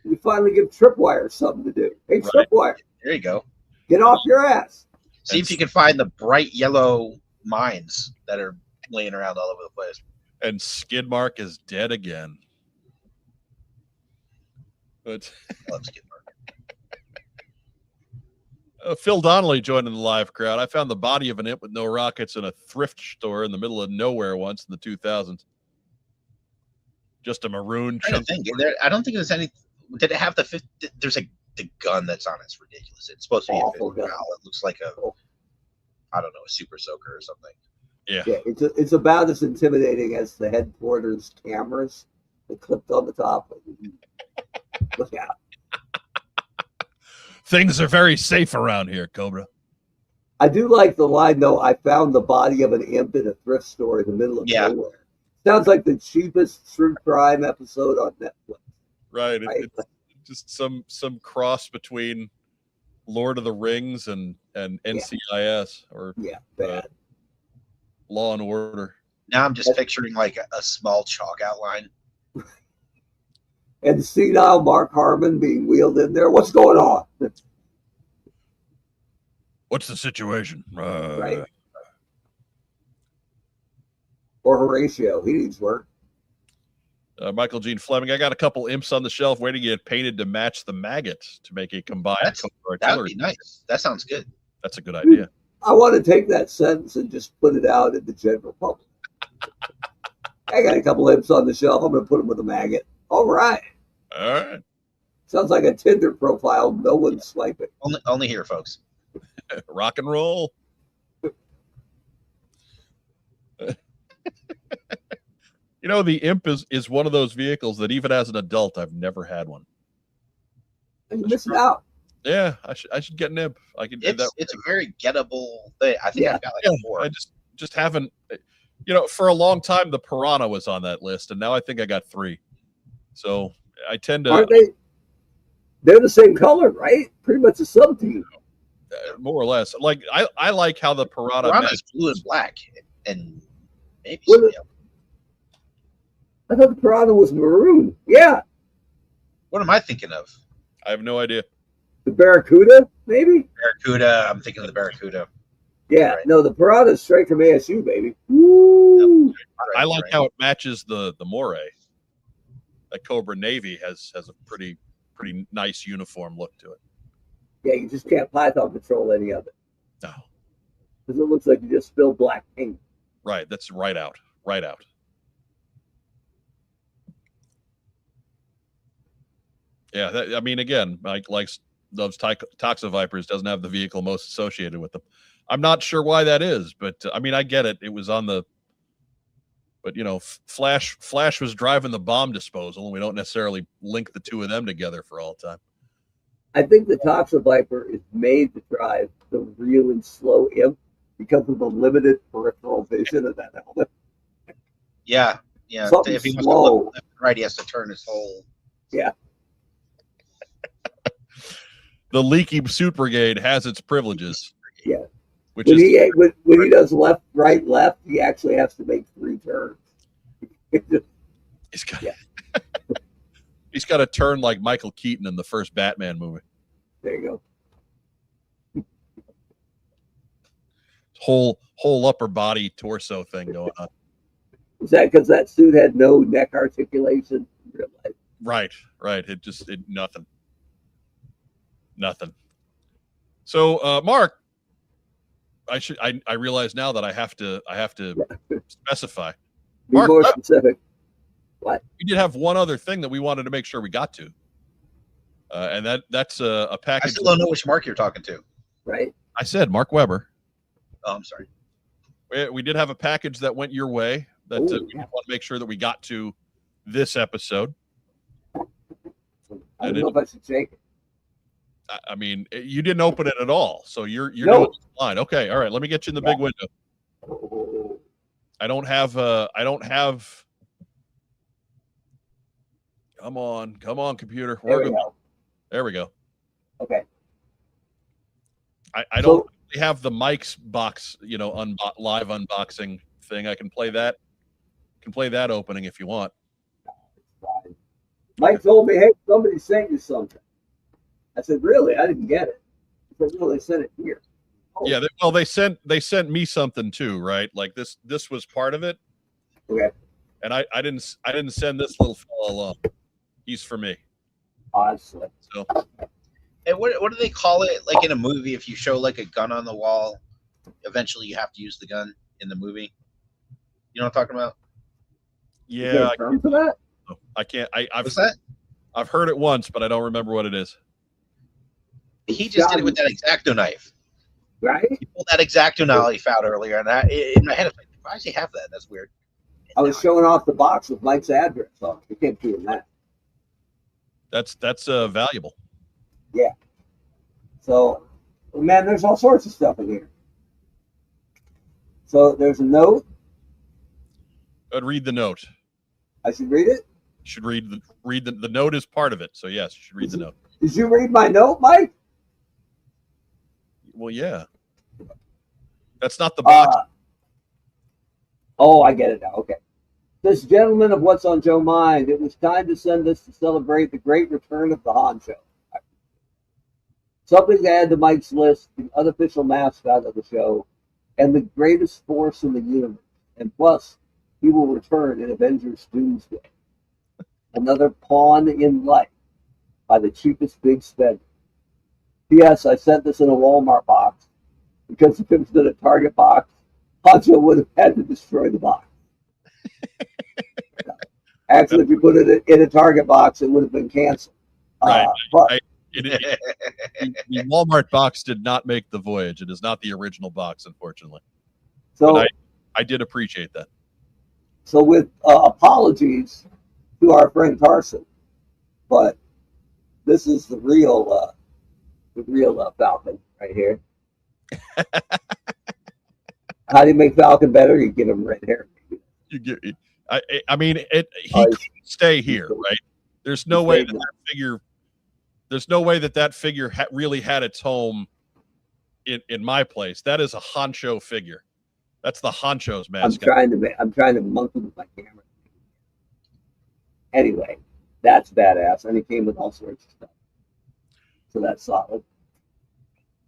You finally give Tripwire something to do. Hey, Tripwire. There you go. Get off your ass. See if you can find the bright yellow mines that are laying around all over the place. And Skidmark is dead again. But I love Skidmark. Phil Donnelly joined in the live crowd. I found the body of an imp with no rockets in a thrift store in the middle of nowhere once in the 2000s. Just a maroon chunk. I don't think there's any. Did it have the? There's the gun that's on it's ridiculous. It's supposed to be a gun. It looks like I don't know, a super soaker or something. Yeah, it's about as intimidating as the headquarters cameras that clipped on the top. Look out. Things are very safe around here, Cobra. I do like the line, though. I found the body of an imp in a thrift store in the middle of nowhere. Sounds like the cheapest true crime episode on Netflix. Right. It's just some cross between Lord of the Rings and NCIS or bad. Law and Order. Now I'm just picturing like a small chalk outline. And senile Mark Harmon being wheeled in there. What's going on? What's the situation? Right. Or Horatio. He needs work. Michael Gene Fleming. I got a couple imps on the shelf waiting to get painted to match the maggots to make a combined artillery. That would be nice. That sounds good. That's a good idea. I want to take that sentence and just put it out in the general public. I got a couple imps on the shelf. I'm going to put them with a maggot. All right. Sounds like a Tinder profile. No one's swiping. Only here, folks. Rock and roll. The imp is one of those vehicles that even as an adult, I've never had one. And you're missing out. Yeah, I should get an imp. I can do that. It's a very gettable thing. I think I've got like 4. I just haven't. For a long time the Piranha was on that list, and now I think I got 3. So I tend to. Aren't they? They're the same color, right? Pretty much a sub team. More or less. Like I like how the Piranha is blue and black, and maybe. I thought the Piranha was maroon. Yeah. What am I thinking of? I have no idea. The Barracuda, maybe? Barracuda. I'm thinking of the Barracuda. Yeah. Right. No, the Piranha is straight from ASU, baby. Woo! I like how it matches the Moray. That Cobra Navy has a pretty nice uniform look to it. Yeah, you just can't Python patrol any of it. No. because it looks like you just spilled black paint. Right. That's right out. Right out. Yeah. I mean, again, like those Toxavipers doesn't have the vehicle most associated with them. I'm not sure why that is, but I mean, I get it. It was on the, but you know, Flash was driving the bomb disposal, and we don't necessarily link the two of them together for all time. I think the Toxaviper is made to drive the really slow imp because of the limited peripheral vision of that helmet. Yeah. Something If he wants to slow. look left and right, he has to turn his whole. Yeah. The leaky suit brigade has its privileges. Yeah. Which When is when he does left, right, left, he actually has to make 3 turns. he's got, he's got to turn like Michael Keaton in the first Batman movie. There you go. Whole upper body torso thing going on. Is that because that suit had no neck articulation in real life? Right. It nothing. So, Mark, I realize now that I have to specify. Be Mark, more specific. What? We did have one other thing that we wanted to make sure we got to, and that's a package. I still don't know which Mark you're talking to. Right. I said Mark Weber. Oh, I'm sorry. We did have a package that went your way that we want to make sure that we got to this episode. I don't know if I should shake it. I mean, you didn't open it at all, so you're No. doing fine. Okay, all right. Let me get you in the big window. Oh. I don't have. Come on, computer. There we go. Okay. I don't really have the Mike's box, live unboxing thing. I can play that. Opening if you want. Fine. Mike told me, "Hey, somebody sent you something." I said, "Really? I didn't get it." He said, "No, they sent it here." Oh. Yeah, they sent me something too, right? Like this was part of it. Okay. And I didn't send this little fella along. He's for me. Honestly. So. And what do they call it? Like in a movie, if you show like a gun on the wall, eventually you have to use the gun in the movie. You know what I'm talking about? Yeah. Is there a term for that? I can't. What's that? I've heard it once, but I don't remember what it is. He just did it with that X-Acto knife. Right? He pulled that X-Acto knife out earlier, and in my head, I was like, why does he have that? That's weird. I was showing off the box with Mike's address on. You can't do that. That's valuable. Yeah. So, man, there's all sorts of stuff in here. So there's a note. I'd read the note. I should read it? You should read the note is part of it. So yes, you should read the note. Did you read my note, Mike? Well, yeah. That's not the box. I get it now. Okay. This gentleman of What's on Joe Mind, it was time to send this to celebrate the great return of the Honcho. Something to add to Mike's list, the unofficial mascot of the show, and the greatest force in the universe. And plus, he will return in Avengers Doomsday. Another pawn in life by the cheapest big spender. P.S. I sent this in a Walmart box because if it was in a Target box, Honcho would have had to destroy the box. Actually, if you put it in a Target box, it would have been canceled. Right. But the Walmart box did not make the voyage. It is not the original box, unfortunately. So but I did appreciate that. So with apologies to our friend Carson, but this is the real Falcon right here. How do you make Falcon better? You give him red hair. You get. I mean, he couldn't stay here, right? There's no way that figure. There's no way that figure really had its home in my place. That is a Honcho figure. That's the Honcho's mascot. I'm trying to monkey with my camera. Anyway, that's badass, and it came with all sorts of stuff. So that's solid.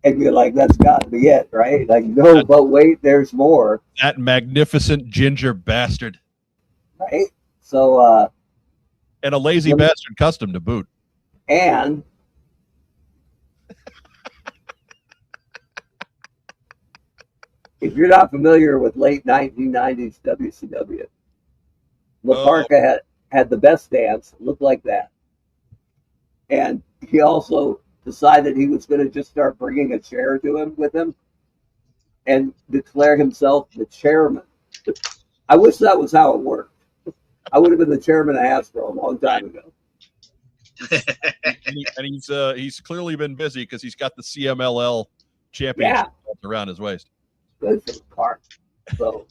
And you're like, that's got to be it, right? Like, no, but wait, there's more. That magnificent ginger bastard. Right? So, and a lazy bastard custom to boot. And If you're not familiar with late 1990s WCW, Laparca had the best dance, looked like that. And he also decided he was going to just start bringing a chair to him with him and declare himself the chairman. I wish that was how it worked. I would have been the chairman of Hasbro a long time ago. and he's clearly been busy because he's got the CMLL championship around his waist. Good for the park. So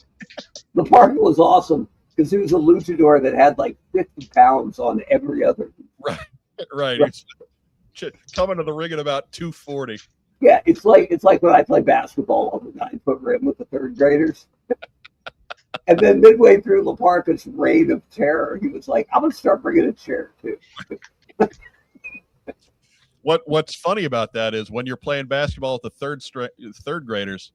the park was awesome because he was a luchador that had like 50 pounds on every other. Right. He's coming to the ring at about 240. Yeah, it's like when I play basketball on the 9-foot rim with the third graders. And then midway through Laparca's reign of terror, he was like, "I'm gonna start bringing a chair too." What's funny about that is when you're playing basketball with the third graders,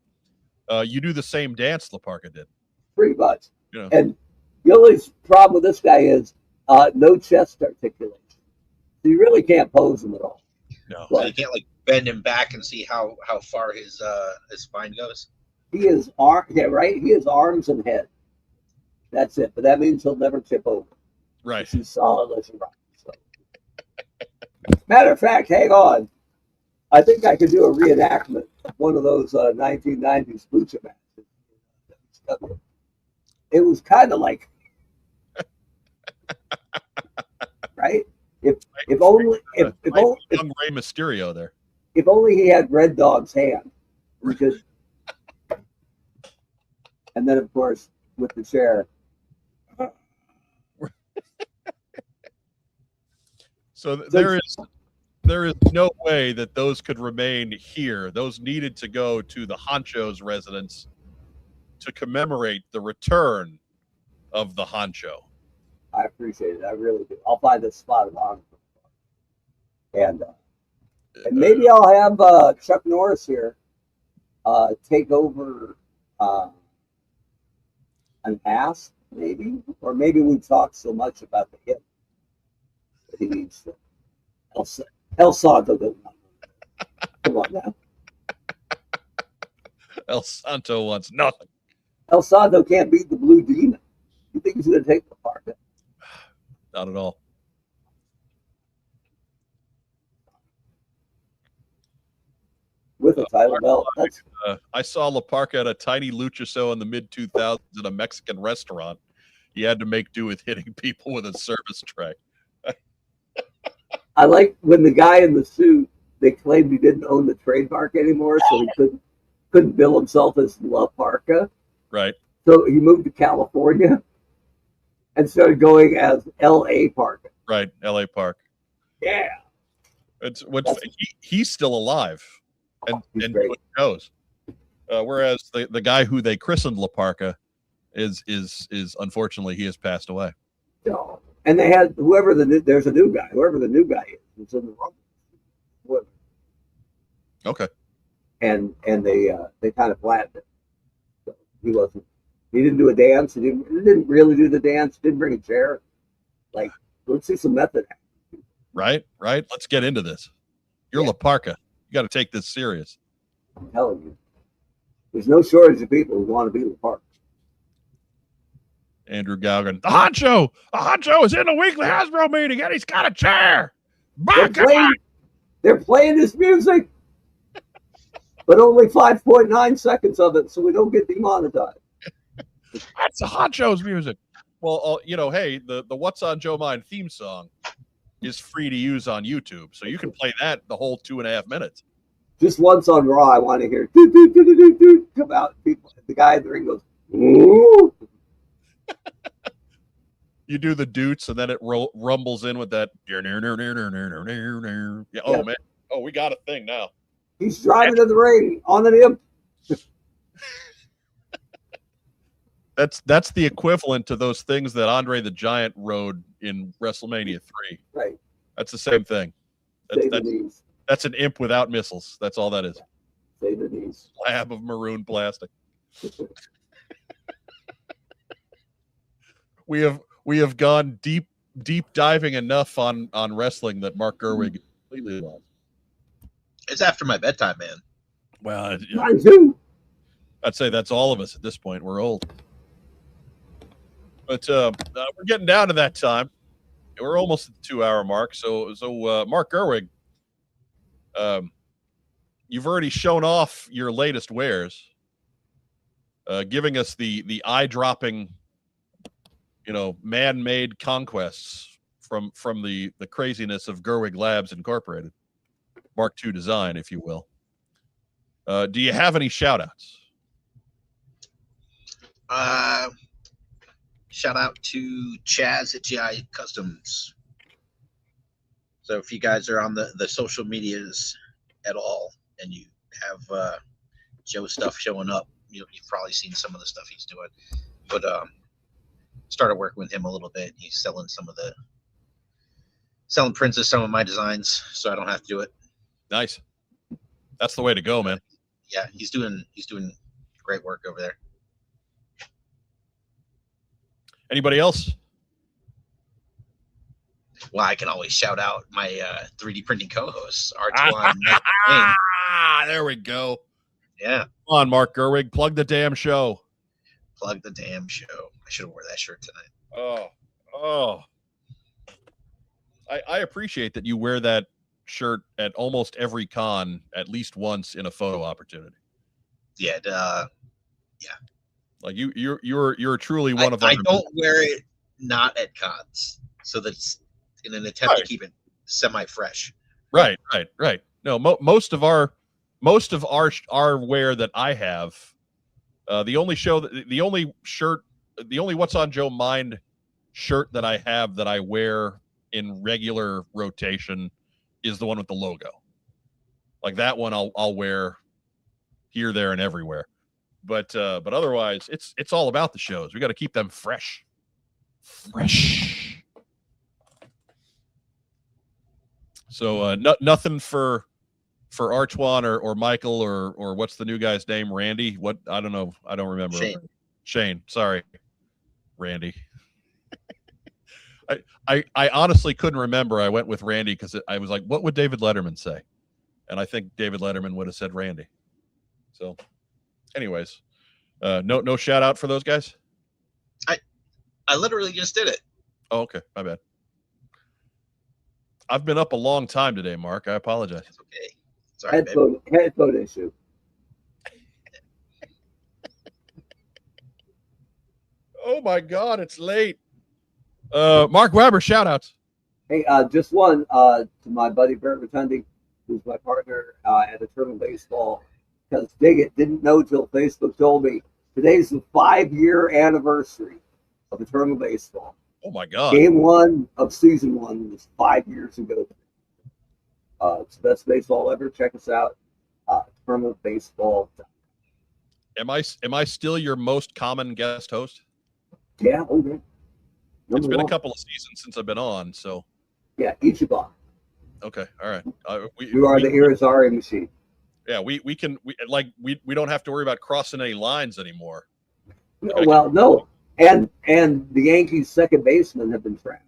you do the same dance Laparca did. Pretty much. You know. And the only problem with this guy is no chest articulation. You really can't pose him at all. No, so you can't like bend him back and see how far his spine goes. He is He has arms and head. That's it. But that means he'll never tip over. Right. He's solid as a rock. So. Matter of fact, hang on. I think I could do a reenactment of one of those 1990s lucha matches. It was kind of like, right? If only young Rey Mysterio there. If only he had Red Dog's hand, we could. And then, of course, with the chair. So there is no way that those could remain here. Those needed to go to the Honcho's residence to commemorate the return of the Honcho. I appreciate it. I really do. I'll find a spot of honor. And maybe I'll have Chuck Norris here take over an ass, maybe, or maybe we talk so much about the hip that he needs to. El Santo doesn't. Come on now. El Santo wants nothing. El Santo can't beat the Blue Demon. You think he's going to take the park? Not at all. With a title belt. I saw Laparca at a tiny lucha show in the mid-2000s at a Mexican restaurant. He had to make do with hitting people with a service tray. I like when the guy in the suit, they claimed he didn't own the trademark anymore, so he couldn't bill himself as Laparca. Right. So he moved to California and started going as L.A. Park. Right, L.A. Park. Yeah. He's still alive and doing shows. Whereas the guy who they christened Laparca is unfortunately he has passed away. No. And they had there's a new guy. Whoever the new guy is in the Rumble. Okay. And they kind of flattened it. So he didn't do a dance. He didn't really do the dance. Didn't bring a chair. Like, let's see some method. Right. Let's get into this. You're Laparca. You got to take this serious. I'm telling you, there's no shortage of people who want to be Laparca. Andrew Gauguin, the Honcho is in the weekly Hasbro meeting and he's got a chair. They're playing this music, but only 5.9 seconds of it, so we don't get demonetized. That's the Honcho's music. Well, hey, the What's on Joe Mind theme song is free to use on YouTube, so you can play that the whole 2.5 minutes. Just once on Raw, I want to hear come out. People, the guy in the ring goes, ooh. You do the doots, and then it rumbles in with that. Yeah, oh, man. Oh, we got a thing now. He's driving to the ring on an imp. That's the equivalent to those things that Andre the Giant rode in WrestleMania 3. Right. That's the same thing. That's an imp without missiles. That's all that is. Save the knees. Slab of maroon plastic. We have gone deep diving enough on wrestling that Mark Gerwig is completely lost. It's after my bedtime, man. Well, Mine too. I'd say that's all of us at this point. We're old. But we're getting down to that time. We're almost at the 2-hour mark. So Mark Gerwig, you've already shown off your latest wares, giving us the eye-dropping, man-made conquests from the craziness of Gerwig Labs Incorporated, Mark II design, if you will. Do you have any shout-outs? Shout out to Chaz at GI Customs. So if you guys are on the social medias at all and you have Joe stuff showing up, you've probably seen some of the stuff he's doing. But started working with him a little bit. He's selling prints of some of my designs, so I don't have to do it. Nice. That's the way to go, man. Yeah, he's doing great work over there. Anybody else? Well, I can always shout out my 3D printing co-hosts, There we go. Yeah. Come on, Mark Gerwig, plug the damn show. Plug the damn show. I should have wore that shirt tonight. Oh. I appreciate that you wear that shirt at almost every con at least once in a photo opportunity. Yeah. Like you're truly one of I don't wear it not at cons, so that's in an attempt to keep it semi-fresh. Right. No, most of our wear that I have, the only What's on Joe Mind shirt that I have that I wear in regular rotation is the one with the logo. Like that one I'll wear here, there, and everywhere. But otherwise, it's all about the shows. We got to keep them fresh. So nothing for Artoine or Michael or what's the new guy's name? Randy? What? I don't know. I don't remember. Shane. Sorry, Randy. I honestly couldn't remember. I went with Randy because I was like, what would David Letterman say? And I think David Letterman would have said Randy. So. Anyways, no shout out for those guys. I literally just did it. Oh, okay, my bad. I've been up a long time today, Mark. I apologize. It's okay. Sorry, headphone issue. Oh my God, it's late. Mark Weber, shout outs. Hey, just one to my buddy Bert Rotundi, who's my partner at Eternal Baseball. Because dig it, didn't know till Facebook told me today's the 5-year anniversary of Eternal Baseball. Oh my God! Game 1 of season 1 was 5 years ago. It's the best baseball ever. Check us out. Eternal Baseball. Am I still your most common guest host? Yeah. Okay. It's been a couple of seasons since I've been on, so. Yeah, Ichiban. Okay. All right. We are the Irizarry machine. Yeah, we don't have to worry about crossing any lines anymore. No. And the Yankees' second baseman have been trapped.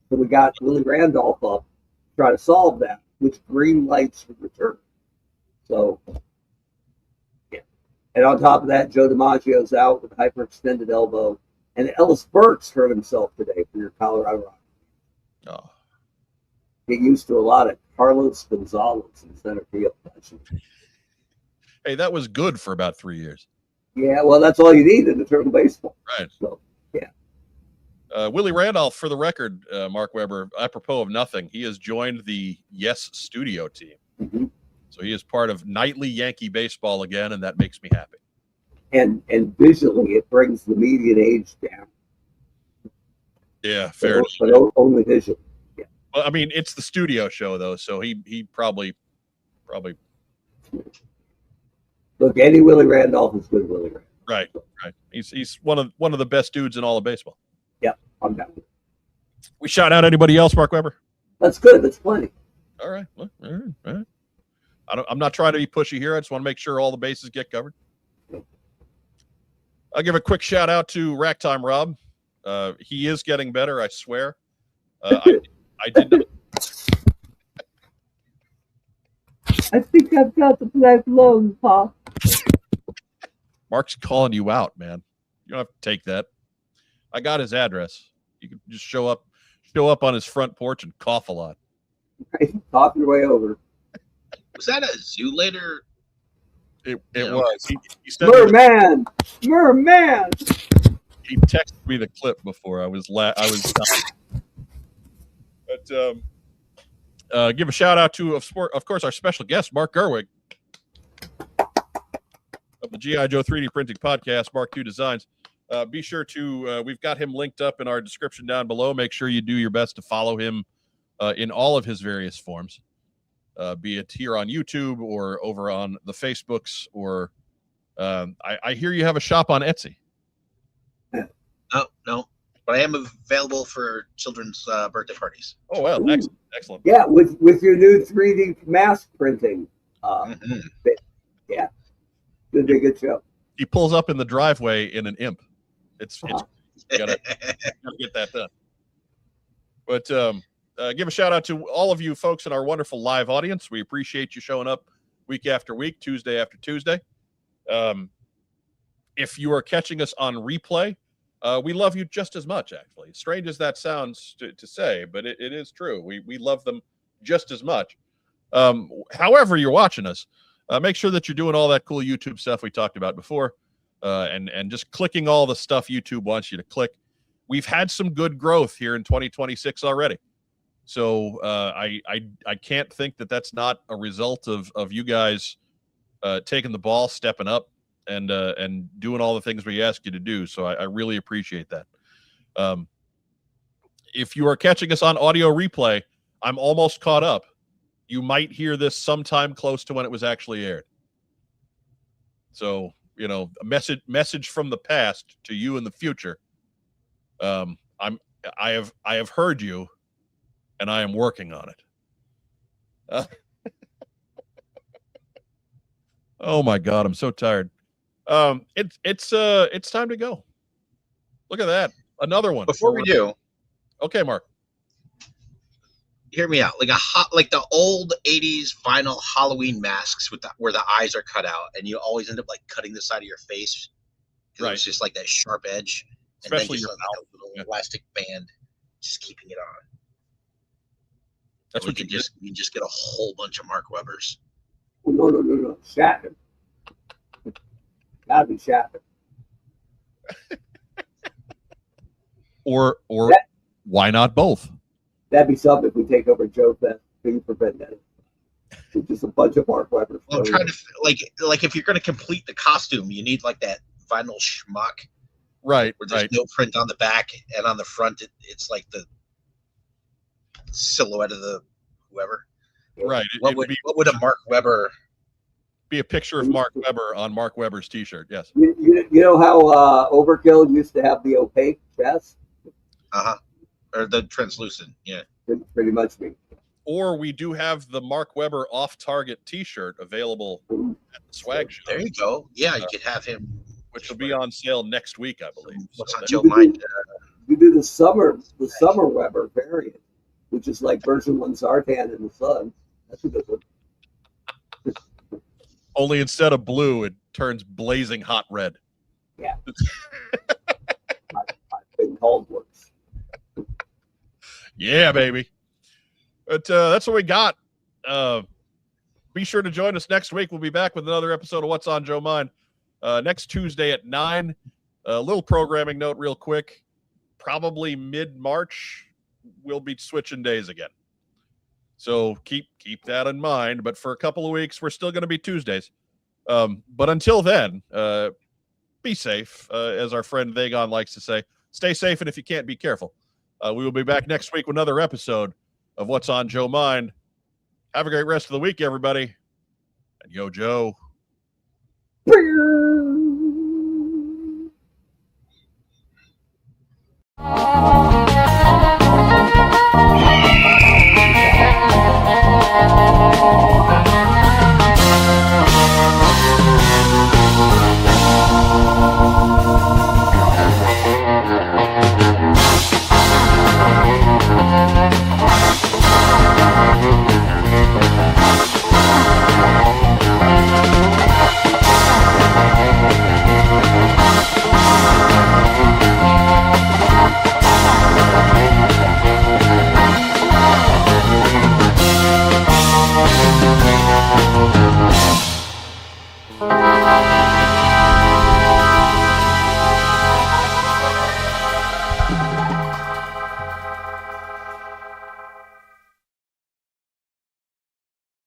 So we got Willie Randolph up to try to solve that, which green lights for return. So, yeah. And on top of that, Joe DiMaggio's out with a hyperextended elbow. And Ellis Burks hurt himself today for your Colorado Rockies. Oh. Get used to a lot of Carlos Gonzalez in center field. Hey, that was good for about 3 years. Yeah, well, that's all you need in Eternal Baseball. Right. So, yeah. Willie Randolph, for the record, Mark Weber, apropos of nothing, he has joined the Yes Studio team. Mm-hmm. So he is part of nightly Yankee baseball again, and that makes me happy. And visually, it brings the median age down. Yeah, fair. But only visually. Yeah. Well, I mean, it's the studio show though, so he probably. Look, any Willie Randolph is good Willie Randolph. Right. He's one of the best dudes in all of baseball. Yeah, I'm down. We shout out anybody else, Mark Weber? That's good. That's plenty. All right. I'm not trying to be pushy here. I just want to make sure all the bases get covered. I'll give a quick shout out to Rack Time Rob. He is getting better, I swear. I did not. I think I've got the black lung, Pop. Mark's calling you out, man. You don't have to take that. I got his address. You can just show up on his front porch and cough a lot. Talk your way over. Was that a Zoolater? It was. He said Merman! Merman! he texted me the clip before. I was But give a shout out to, of course, our special guest, Mark Gerwig of the G.I. Joe 3D Printing Podcast, Mark II Designs. Be sure to, we've got him linked up in our description down below. Make sure you do your best to follow him in all of his various forms, be it here on YouTube or over on the Facebooks, or I hear you have a shop on Etsy. No. But I am available for children's birthday parties. Oh, well, excellent. Yeah, with your new 3D mask printing. Yeah, it'll be a good show. He pulls up in the driveway in an imp. It's you gotta get that done. But give a shout out to all of you folks in our wonderful live audience. We appreciate you showing up week after week, Tuesday after Tuesday. If you are catching us on replay, we love you just as much, actually. Strange as that sounds to say, but it is true. We love them just as much. However you're watching us, make sure that you're doing all that cool YouTube stuff we talked about before, and just clicking all the stuff YouTube wants you to click. We've had some good growth here in 2026 already. So I can't think that that's not a result of you guys taking the ball, stepping up, and doing all the things we ask you to do. So I really appreciate that. If you are catching us on audio replay, I'm almost caught up. You might hear this sometime close to when it was actually aired. So, a message from the past to you in the future. I have heard you, and I am working on it. Oh my God, I'm so tired. It's time to go. Look at that. Another one. Before we do, okay, Mark. Hear me out. Like the old 80s vinyl Halloween masks where the eyes are cut out, and you always end up like cutting the side of your face. Right. It's just like that sharp edge. Especially and then just your like a little elastic band just keeping it on. That's what you just get a whole bunch of Mark Webbers. Oh, no. Shatner. Gotta be Shatner. Or why not both? That'd be something if we take over Joe Fest. For Vendetta. Just a bunch of Mark Webbers. Well, I'm trying to like if you're going to complete the costume, you need like that vinyl schmuck, right? Where there's no print on the back, and on the front it's like the silhouette of the whoever. Right. What would a Mark Webber be? A picture of Mark Webber on Mark Webber's T-shirt. Yes. You know how Overkill used to have the opaque chest? Or the translucent, yeah. Pretty much me. Or we do have the Mark Webber off-target T-shirt available at the swag show. There you go. Yeah, you could have him, which will be on sale next week, I believe. What's on Joe Mind? You do the summer Webber variant, which is like version 1 Zartan in the sun. That's a good one. Only instead of blue, it turns blazing hot red. Yeah. I've been called worse. Yeah, baby. But that's what we got. Be sure to join us next week. We'll be back with another episode of What's on Joe Mind next Tuesday at 9. A little programming note real quick. Probably mid-March, we'll be switching days again. So keep that in mind. But for a couple of weeks, we're still going to be Tuesdays. But until then, be safe. As our friend Vagon likes to say, stay safe, and if you can't, be careful. We will be back next week with another episode of What's on Joe Mind. Have a great rest of the week, everybody. And yo, Joe.